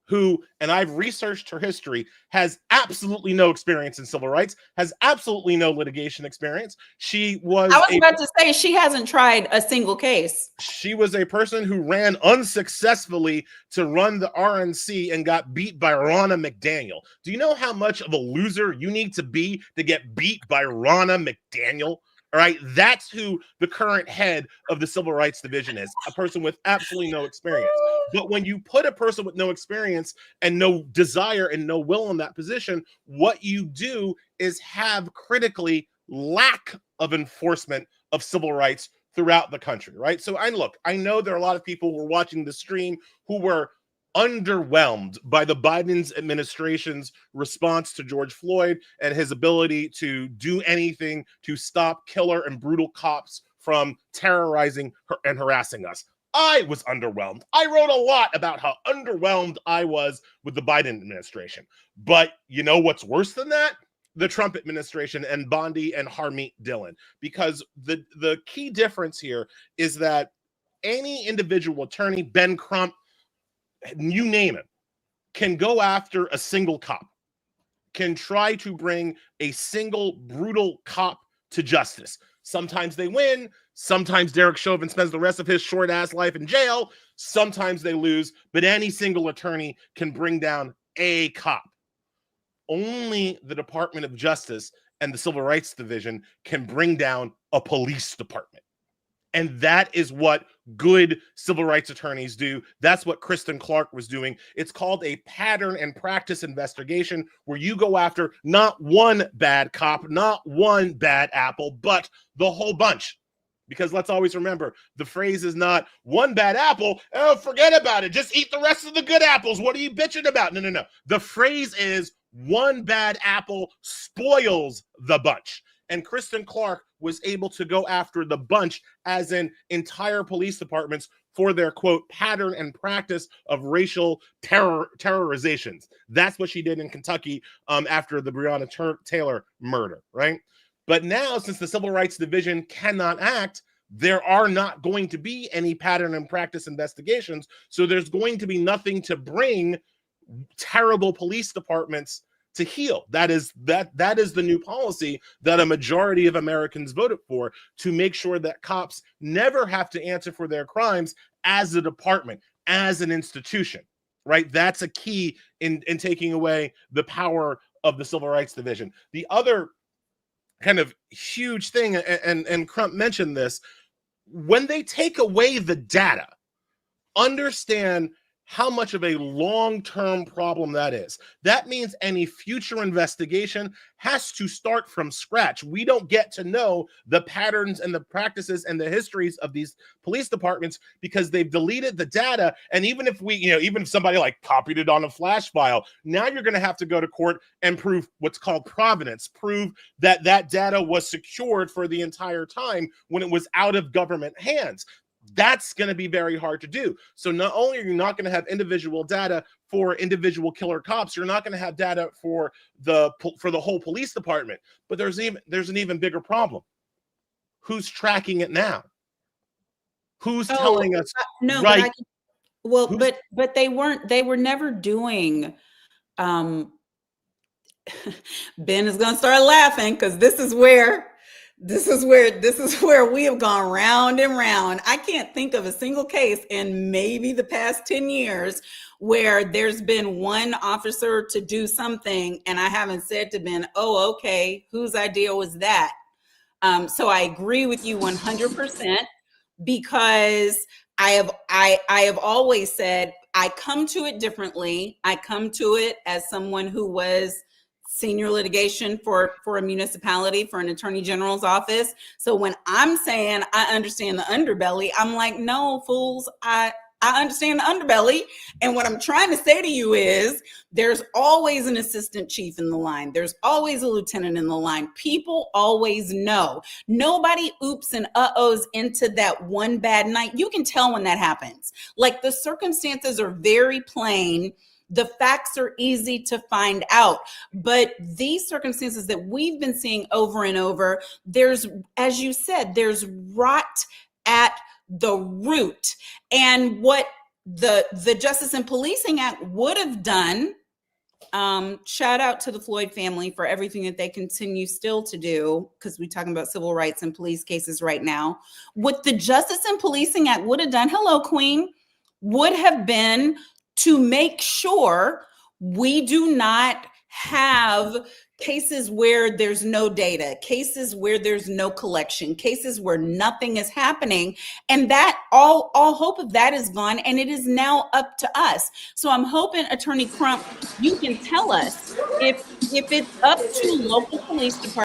who, and I've researched her history, has absolutely no experience in civil rights, has absolutely no litigation experience. I was about to say, she hasn't tried a single case. She was a person who ran unsuccessfully to run the RNC and got beat by Ronna McDaniel. Do you know how much of a loser you need to be to get beat by Ronna McDaniel? All right, that's who the current head of the Civil Rights Division is, a person with absolutely no experience. But when you put a person with no experience and no desire and no will in that position, what you do is have critically lack of enforcement of civil rights throughout the country, right? So I know there are a lot of people who were watching the stream who were underwhelmed by the Biden administration's response to George Floyd and his ability to do anything to stop killer and brutal cops from terrorizing and harassing us. I was underwhelmed. I wrote a lot about how underwhelmed I was with the Biden administration. But you know what's worse than that? The Trump administration and Bondi and Harmeet Dillon. Because the key difference here is that any individual attorney, Ben Crump, you name it, can go after a single cop, can try to bring a single brutal cop to justice. Sometimes they win. Sometimes Derek Chauvin spends the rest of his short ass life in jail. Sometimes they lose, but any single attorney can bring down a cop. Only the Department of Justice and the Civil Rights Division can bring down a police department. And that is what good civil rights attorneys do. That's what Kristen Clarke was doing. It's called a pattern and practice investigation, where you go after not one bad cop, not one bad apple, but the whole bunch. Because let's always remember, the phrase is not one bad apple. Oh, forget about it. Just eat the rest of the good apples. What are you bitching about? No, no, no. The phrase is one bad apple spoils the bunch. And Kristen Clark was able to go after the bunch, as in entire police departments, for their, quote, pattern and practice of racial terrorizations. That's what she did in Kentucky after the Breonna Taylor murder, right? But now, since the Civil Rights Division cannot act, there are not going to be any pattern and practice investigations. So there's going to be nothing to bring terrible police departments to heel. That is the new policy that a majority of Americans voted for, to make sure that cops never have to answer for their crimes as a department, as an institution, right? That's a key in taking away the power of the Civil Rights Division. The other kind of huge thing, and Crump mentioned this, when they take away the data, understand how much of a long-term problem that is. That means any future investigation has to start from scratch. We don't get to know the patterns and the practices and the histories of these police departments because they've deleted the data. And even if even if somebody like copied it on a flash file, now you're going to have to go to court and prove what's called provenance, prove that that data was secured for the entire time when it was out of government hands. That's going to be very hard to do. So not only are you not going to have individual data for individual killer cops, you're not going to have data for the whole police department. But there's an even bigger problem. Who's tracking it now? Who's telling us? No, right? But they were never doing. Ben is going to start laughing because this is where we have gone round and round. I can't think of a single case in maybe the past 10 years where there's been one officer to do something and I haven't said to Ben, oh, okay, whose idea was that? So I agree with you 100% because I have always said I come to it differently. I come to it as someone who was senior litigation for a municipality, for an attorney general's office. So when I'm saying I understand the underbelly, I'm like, no, fools, I understand the underbelly. And what I'm trying to say to you is there's always an assistant chief in the line. There's always a lieutenant in the line. People always know. Nobody oops and uh-ohs into that one bad night. You can tell when that happens. Like the circumstances are very plain. The facts are easy to find out, but these circumstances that we've been seeing over and over, there's, as you said, there's rot at the root. And what the Justice and Policing Act would have done, shout out to the Floyd family for everything that they continue still to do, because we're talking about civil rights and police cases right now. What the Justice and Policing Act would have done, hello, Queen, would have been to make sure we do not have cases where there's no data, cases where there's no collection, cases where nothing is happening. And that all hope of that is gone. And it is now up to us. So I'm hoping, Attorney Crump, you can tell us if it's up to local police departments,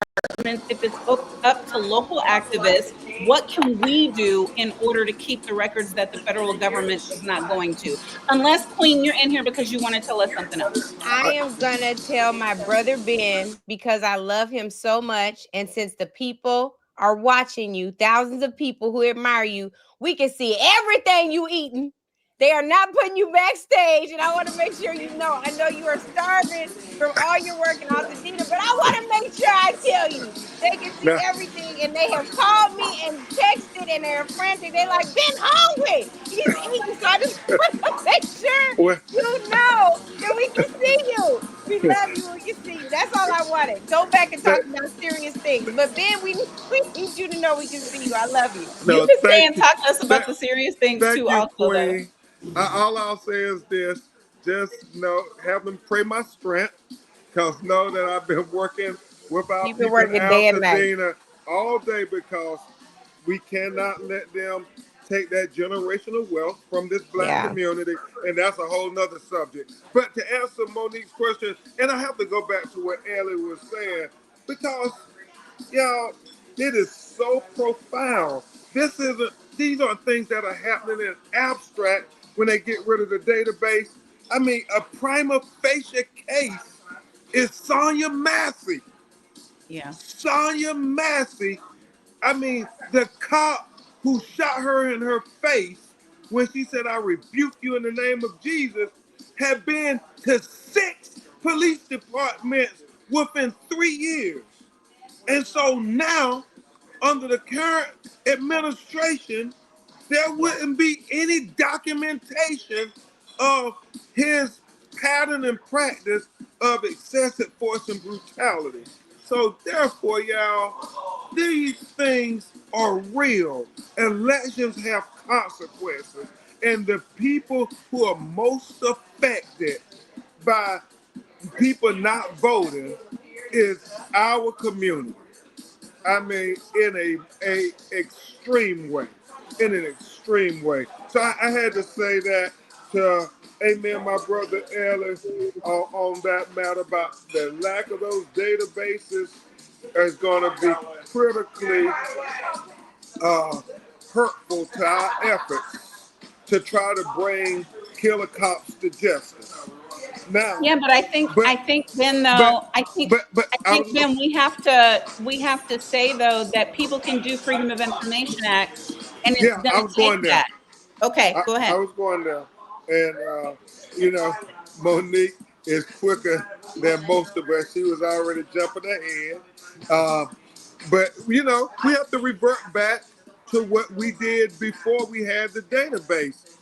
if it's up to local activists, what can we do in order to keep the records that the federal government is not going to? Unless, Queen, you're in here because you want to tell us something else. I am going to tell my brother Ben because I love him so much. And since the people are watching you, thousands of people who admire you, we can see everything you eating. They are not putting you backstage, and I want to make sure you know. I know you are starving from all your work and all the dinner, but I want to make sure I tell you. They can see everything, and they have called me and texted, and they're frantic. They're like, Ben hungry. He's eating, so I just want to make sure you know that we can see you. We love you, we can see you. That's all I wanted. Go back and talk about serious things. But Ben, we need you to know we can see you. I love you. You can stay and talk to us about the serious things too, also, though. All I'll say is this: just have them pray my strength, because know that I've been working with our people in Altadena all day, because we cannot let them take that generational wealth from this Black community, and that's a whole nother subject. But to answer Monique's question, and I have to go back to what Ellie was saying, because y'all, it is so profound These are things that are happening in abstract when they get rid of the database. I mean, a prima facie case is Sonia Massey. Yeah. Sonia Massey, I mean, the cop who shot her in her face when she said, "I rebuke you in the name of Jesus," had been to 6 police departments within 3 years. And so now, under the current administration, there wouldn't be any documentation of his pattern and practice of excessive force and brutality. So therefore, y'all, these things are real. Elections have consequences. And the people who are most affected by people not voting is our community. I mean, in a extreme way, in an extreme way. So I had to say that to amen, my brother Ellis, on that matter about the lack of those databases is going to be critically hurtful to our efforts to try to bring killer cops to justice. Now, Yeah, but I think then though, but, I think but I think then we have to say though that people can do Freedom of Information Act, and it's yeah, I going was to take going there. that. Okay, go I ahead. was going there, and you know, Monique is quicker than most of us. She was already jumping ahead, but you know, we have to revert back to what we did before we had the database.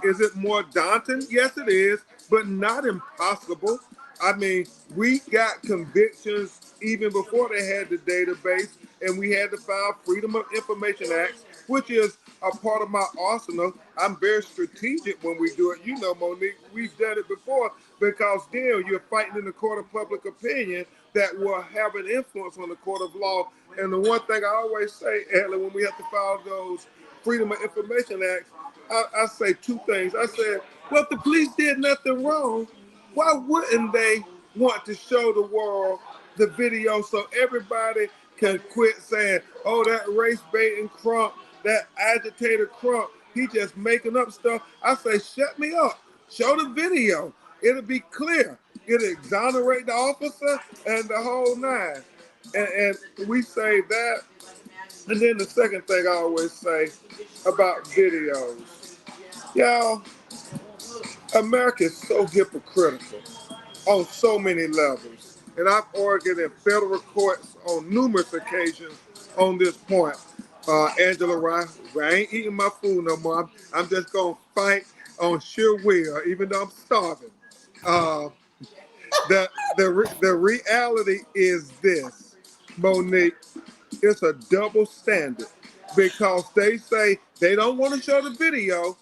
Is it more daunting? Yes, it is, but not impossible. I mean, we got convictions even before they had the database, and we had to file Freedom of Information Act, which is a part of my arsenal. I'm very strategic when we do it. You know, Monique, we've done it before because then you're fighting in the court of public opinion that will have an influence on the court of law. And the one thing I always say, Ellie, when we have to file those Freedom of Information Acts, I say 2 things. I said, well, if the police did nothing wrong, why wouldn't they want to show the world the video so everybody can quit saying, oh, that race baiting Crump, that agitator Crump, he just making up stuff. I say, shut me up. Show the video. It'll be clear. It'll exonerate the officer and the whole 9. And we say that. And then the second thing I always say about videos. Y'all, America is so hypocritical on so many levels. And I've argued in federal courts on numerous occasions on this point. Angela Rice, I ain't eating my food no more. I'm just going to fight on sheer will, even though I'm starving. The reality is this, Monique, it's a double standard because they say they don't want to show the video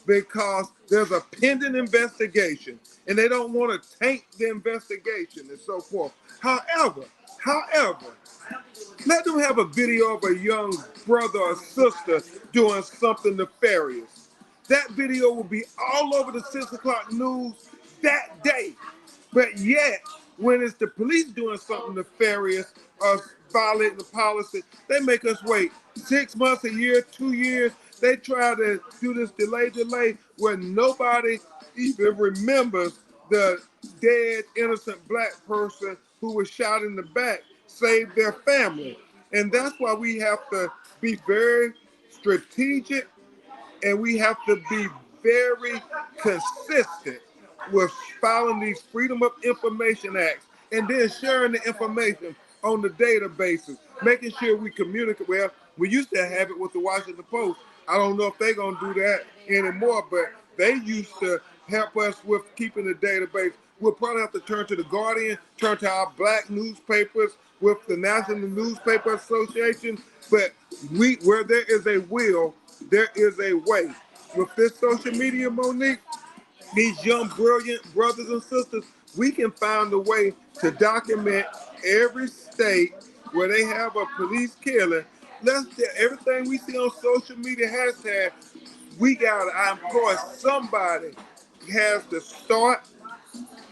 because there's a pending investigation and they don't want to taint the investigation and so forth. However, let them have a video of a young brother or sister doing something nefarious. That video will be all over the 6 o'clock news that day. But yet, when it's the police doing something nefarious or violating the policy, they make us wait 6 months, a year, 2 years. They try to do this delay where nobody even remembers the dead, innocent black person who was shot in the back, saved their family. And that's why we have to be very strategic and we have to be very consistent with filing these Freedom of Information Acts and then sharing the information on the databases, making sure we communicate. Well, we used to have it with the Washington Post. I don't know if they're going to do that anymore, but they used to help us with keeping the database. We'll probably have to turn to the Guardian, turn to our black newspapers with the National Newspaper Association. But where there is a will, there is a way. With this social media, Monique, these young, brilliant brothers and sisters, we can find a way to document every state where they have a police killing. Everything we see on social media hashtag, I implore somebody has to start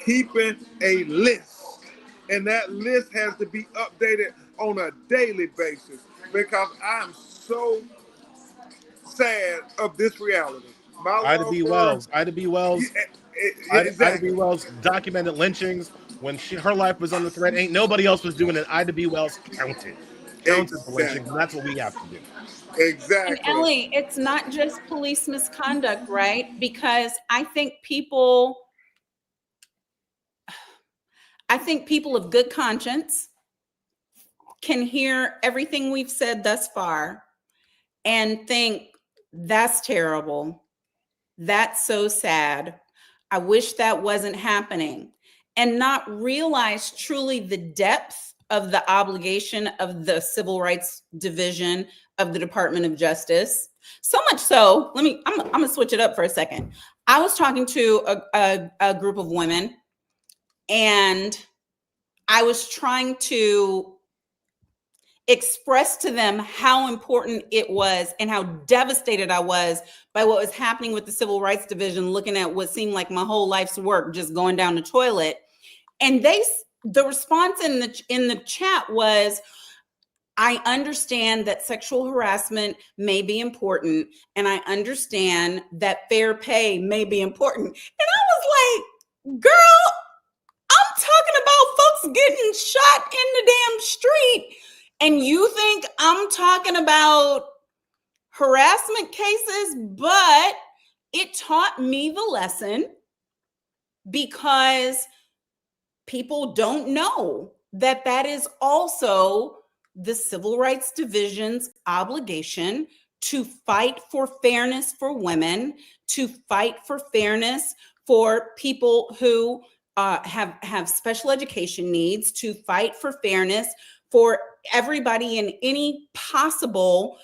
keeping a list. And that list has to be updated on a daily basis because I'm so sad of this reality. My Ida law B. firm- Wells. Ida B. Wells. Ida Exactly. B. Wells documented lynchings when her life was on the thread. Ain't nobody else was doing it. Ida B. Wells counted the lynchings, and that's what we have to do. Exactly. And Ellie, it's not just police misconduct, right? Because I think people of good conscience can hear everything we've said thus far and think, that's terrible. That's so sad. I wish that wasn't happening. And not realize truly the depth of the obligation of the Civil Rights Division of the Department of Justice. So much so, I'm gonna switch it up for a second. I was talking to a group of women, and I was trying to express to them how important it was and how devastated I was by what was happening with the Civil Rights Division, looking at what seemed like my whole life's work just going down the toilet. And the response in the chat was, I understand that sexual harassment may be important, and I understand that fair pay may be important. And I was like, girl, I'm talking about folks getting shot in the damn street, and you think I'm talking about harassment cases? But it taught me the lesson, because people don't know that is also the Civil Rights Division's obligation to fight for fairness for women, to fight for fairness for people who have special education needs, to fight for fairness for everybody in any possible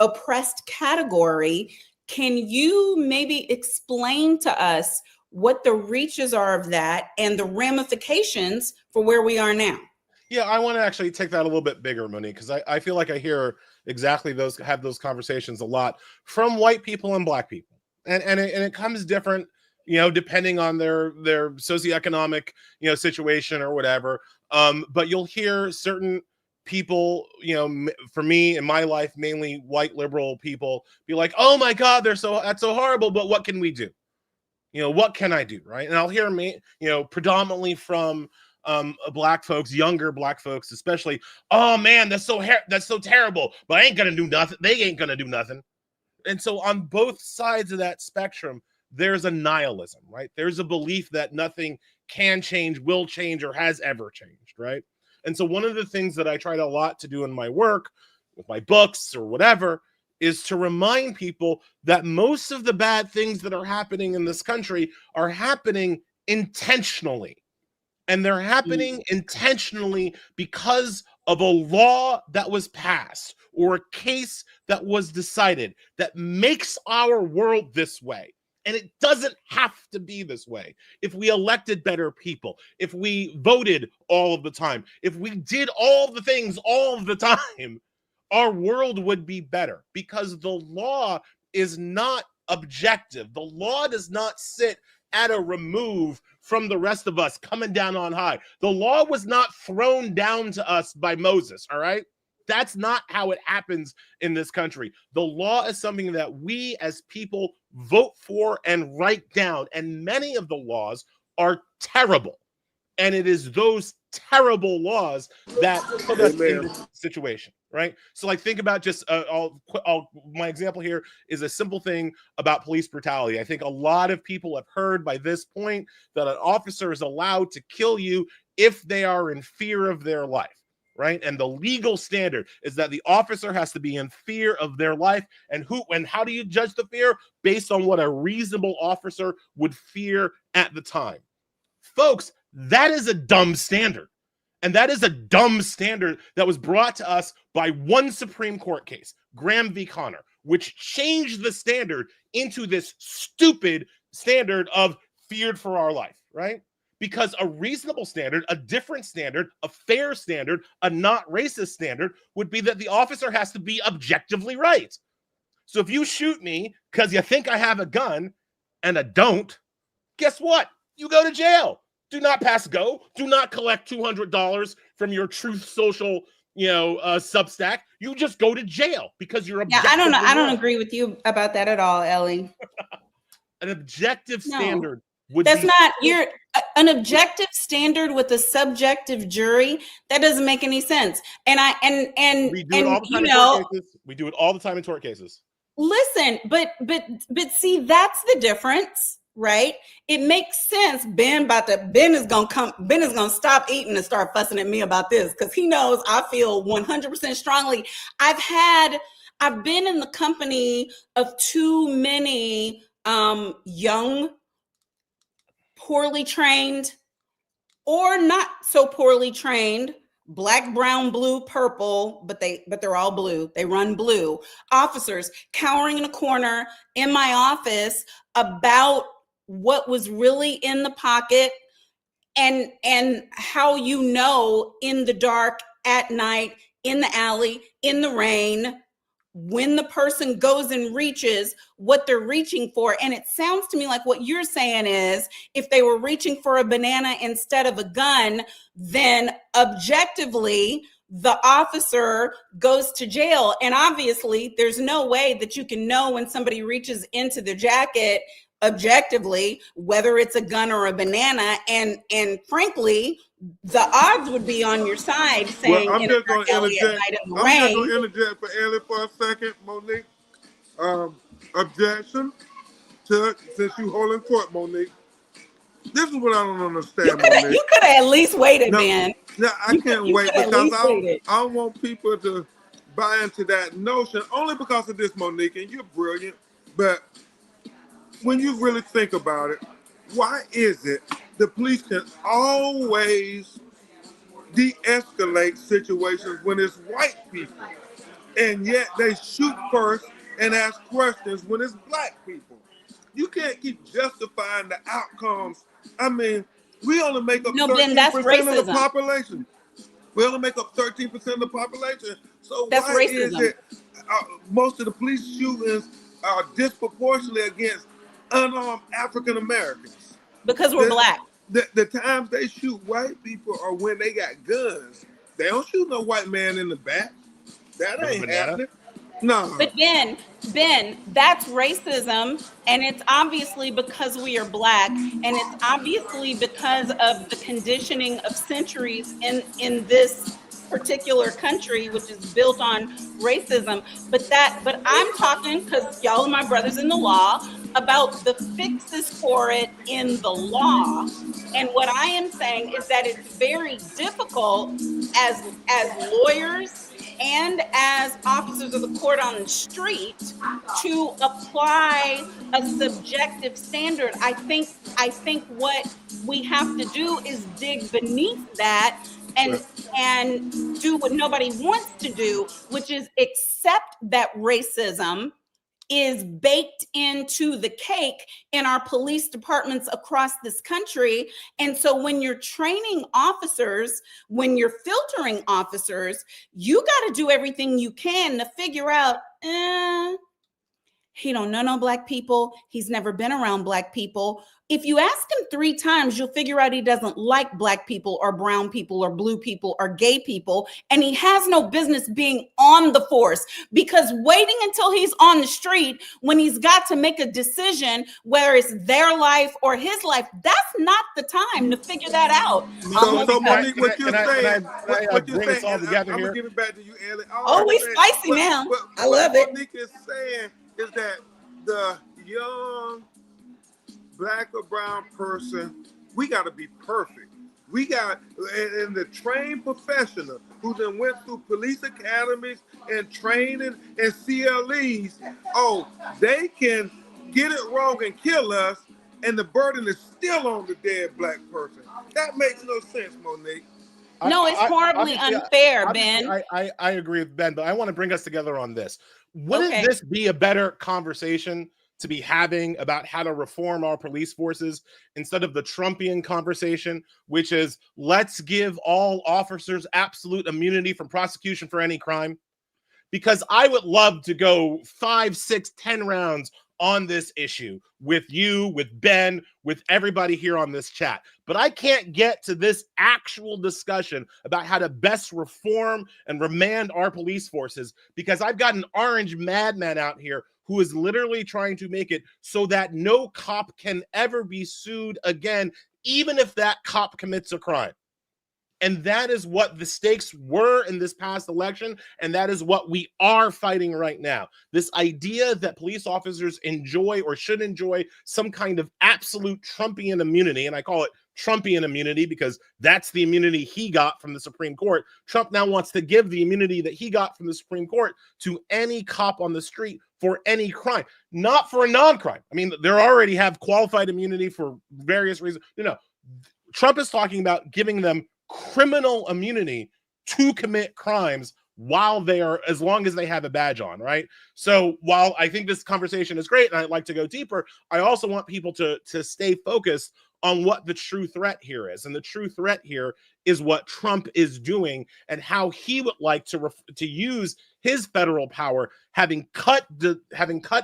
oppressed category. Can you maybe explain to us what the reaches are of that and the ramifications for where we are now? Yeah, I want to actually take that a little bit bigger, Monique, because I feel like I hear exactly have those conversations a lot from white people and black people, and it comes different, depending on their socioeconomic situation or whatever. But you'll hear certain people, for me in my life, mainly white liberal people, be like, "Oh my God, that's so horrible." But what can we do? What can I do, right? And I'll hear predominantly from black folks, younger black folks especially, "Oh man, that's so terrible, but I ain't gonna do nothing. They ain't gonna do nothing." And so on both sides of that spectrum, there's a nihilism, right? There's a belief that nothing can change, will change, or has ever changed, right? And so one of the things that I tried a lot to do in my work, with my books or whatever, is to remind people that most of the bad things that are happening in this country are happening intentionally. And they're happening intentionally because of a law that was passed or a case that was decided that makes our world this way. And it doesn't have to be this way. If we elected better people, if we voted all of the time, if we did all the things all of the time, our world would be better, because the law is not objective. The law does not sit at a remove from the rest of us coming down on high. The law was not thrown down to us by Moses, all right? That's not how it happens in this country. The law is something that we as people vote for and write down, and many of the laws are terrible. And it is those terrible laws that put us in this situation, right? So like, think about just my example here is a simple thing about police brutality. I think a lot of people have heard by this point that an officer is allowed to kill you if they are in fear of their life, right? And the legal standard is that the officer has to be in fear of their life. And how do you judge the fear? Based on what a reasonable officer would fear at the time. Folks, that is a dumb standard. And that is a dumb standard that was brought to us by one Supreme Court case, Graham v. Connor, which changed the standard into this stupid standard of feared for our life, right? Because a reasonable standard, a different standard, a fair standard, a not racist standard would be that the officer has to be objectively right. So if you shoot me because you think I have a gun and I don't, guess what? You go to jail. Do not pass go. Do not collect $200 from your Truth Social Substack, you just go to jail because you're Yeah, I don't know. I objectively don't wrong. agree with you about that at all, Ellie. An objective No. standard would That's be not an objective standard with a subjective jury. That doesn't make any sense. And we do it all the time in tort cases. We do it all the time in tort cases. Listen, but see, that's the difference, right? It makes sense. Ben is gonna stop eating and start fussing at me about this because he knows I feel 100% strongly. I've been in the company of too many young, poorly trained, or not so poorly trained, black, brown, blue, purple, but they're all blue. They run blue. Officers cowering in a corner in my office about what was really in the pocket and how in the dark, at night, in the alley, in the rain, when the person goes and reaches what they're reaching for. And it sounds to me like what you're saying is if they were reaching for a banana instead of a gun, then objectively the officer goes to jail. And obviously there's no way that you can know when somebody reaches into their jacket objectively whether it's a gun or a banana, and frankly the odds would be on your side saying, I'm just going to rain. interject for Ellie for a second, Monique. Objection to, since you holding court, Monique. This is what I don't understand, Monique. You could have at least waited, man. No, I can't wait because I don't want people to buy into that notion only because of this, Monique, and you're brilliant. But when you really think about it, why is it the police can always de-escalate situations when it's white people, and yet they shoot first and ask questions when it's black people? You can't keep justifying the outcomes. I mean, we only make up 13% of the population. We only make up 13% of the population. So that's why racism. Is it most of the police shootings are disproportionately against unarmed African Americans? Because we're black. The times they shoot white people are when they got guns. They don't shoot no white man in the back. That ain't happening. No. But Ben, that's racism, and it's obviously because we are black, and it's obviously because of the conditioning of centuries in this particular country, which is built on racism. But I'm talking, because y'all are my brothers in the law, about the fixes for it in the law. And what I am saying is that it's very difficult as lawyers and as officers of the court on the street to apply a subjective standard. I think what we have to do is dig beneath that and do what nobody wants to do, which is accept that racism is baked into the cake in our police departments across this country. And so when you're training officers, when you're filtering officers, you got to do everything you can to figure out, he don't know no black people. He's never been around black people. If you ask him 3 times, you'll figure out he doesn't like black people or brown people or blue people or gay people. And he has no business being on the force, because waiting until he's on the street when he's got to make a decision, whether it's their life or his life, that's not the time to figure that out. So Monique, what you're saying, what you're saying, I'm going to give it back to you, Ellie. Oh, we spicy now. I love it. What Monique is saying is that the young black or brown person, we got to be perfect. We got, and the trained professional who then went through police academies and training and CLEs, they can get it wrong and kill us, and the burden is still on the dead black person. That makes no sense, Monique. No, it's horribly unfair, Ben. I agree with Ben, but I want to bring us together on this. Wouldn't this be a better conversation to be having about how to reform our police forces instead of the Trumpian conversation, which is let's give all officers absolute immunity from prosecution for any crime? Because I would love to go 5, 6, 10 rounds on this issue with you, with Ben, with everybody here on this chat. But I can't get to this actual discussion about how to best reform and remand our police forces because I've got an orange madman out here who is literally trying to make it so that no cop can ever be sued again, even if that cop commits a crime. And that is what the stakes were in this past election. And that is what we are fighting right now. This idea that police officers enjoy or should enjoy some kind of absolute Trumpian immunity. And I call it Trumpian immunity because that's the immunity he got from the Supreme Court. Trump now wants to give the immunity that he got from the Supreme Court to any cop on the street for any crime, not for a non-crime. I mean, they already have qualified immunity for various reasons. No. Trump is talking about giving them criminal immunity to commit crimes while they are, as long as they have a badge on, right? So while I think this conversation is great and I'd like to go deeper, I also want people to stay focused on what the true threat here is. And the true threat here is what Trump is doing and how he would like to use his federal power, having cut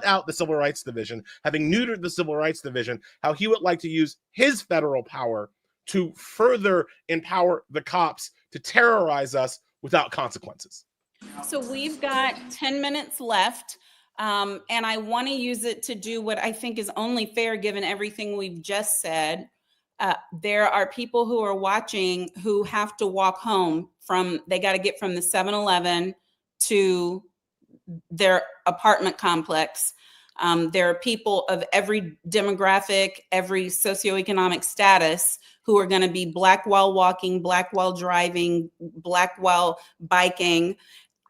out the Civil Rights Division, having neutered the Civil Rights Division, how he would like to use his federal power to further empower the cops to terrorize us without consequences. So we've got 10 minutes left, and I want to use it to do what I think is only fair given everything we've just said. There are people who are watching who have to walk home they got to get from the 7-Eleven to their apartment complex. There are people of every demographic, every socioeconomic status who are going to be Black while walking, Black while driving, Black while biking.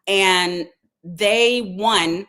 And they, one,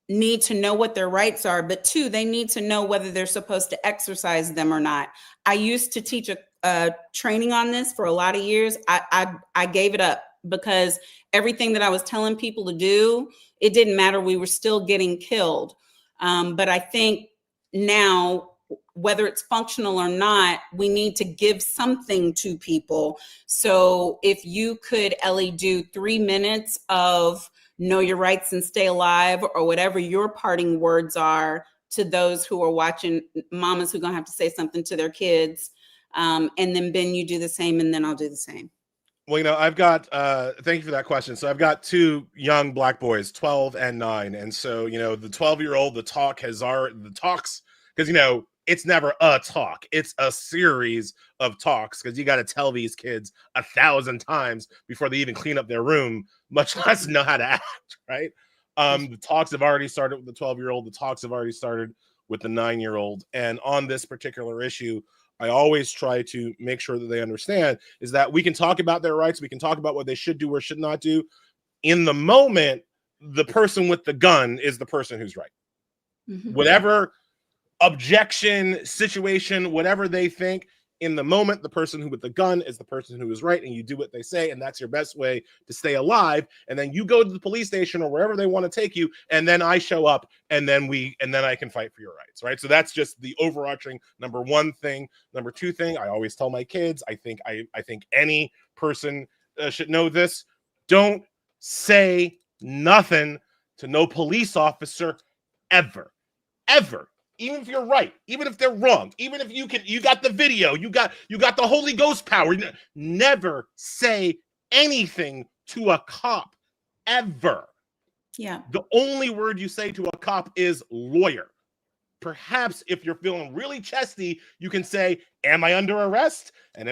need to know what their rights are, but two, they need to know whether they're supposed to exercise them or not. I used to teach a training on this for a lot of years. I gave it up because everything that I was telling people to do, it didn't matter. We were still getting killed. But I think now, whether it's functional or not, we need to give something to people. So if you could, Ellie, do 3 minutes of know your rights and stay alive, or whatever your parting words are to those who are watching, mamas who are gonna have to say something to their kids. And then Ben, you do the same, and then I'll do the same. Well, I've got, thank you for that question. So I've got 2 young Black boys, 12 and 9. And so, the 12-year-old, the talks, because, it's never a talk. It's a series of talks because you got to tell these kids 1,000 times before they even clean up their room, much less know how to act, right? The talks have already started with the 12-year-old. The talks have already started with the 9-year-old. And on this particular issue, I always try to make sure that they understand is that we can talk about their rights. We can talk about what they should do or should not do. In the moment, the person with the gun is the person who's right. Mm-hmm. Whatever objection, situation, whatever they think, in the moment, the person with the gun is the person who is right, and you do what they say, and that's your best way to stay alive. And then you go to the police station or wherever they want to take you, and then I show up, and then I can fight for your rights, right? So that's just the overarching number 1 thing. Number 2 thing, I always tell my kids, I think any person should know this: don't say nothing to no police officer ever. Even if you're right, even if they're wrong, even if you got the video, you got the Holy Ghost power. Never say anything to a cop ever. Yeah. The only word you say to a cop is lawyer. Perhaps if you're feeling really chesty, you can say, "Am I under arrest?" And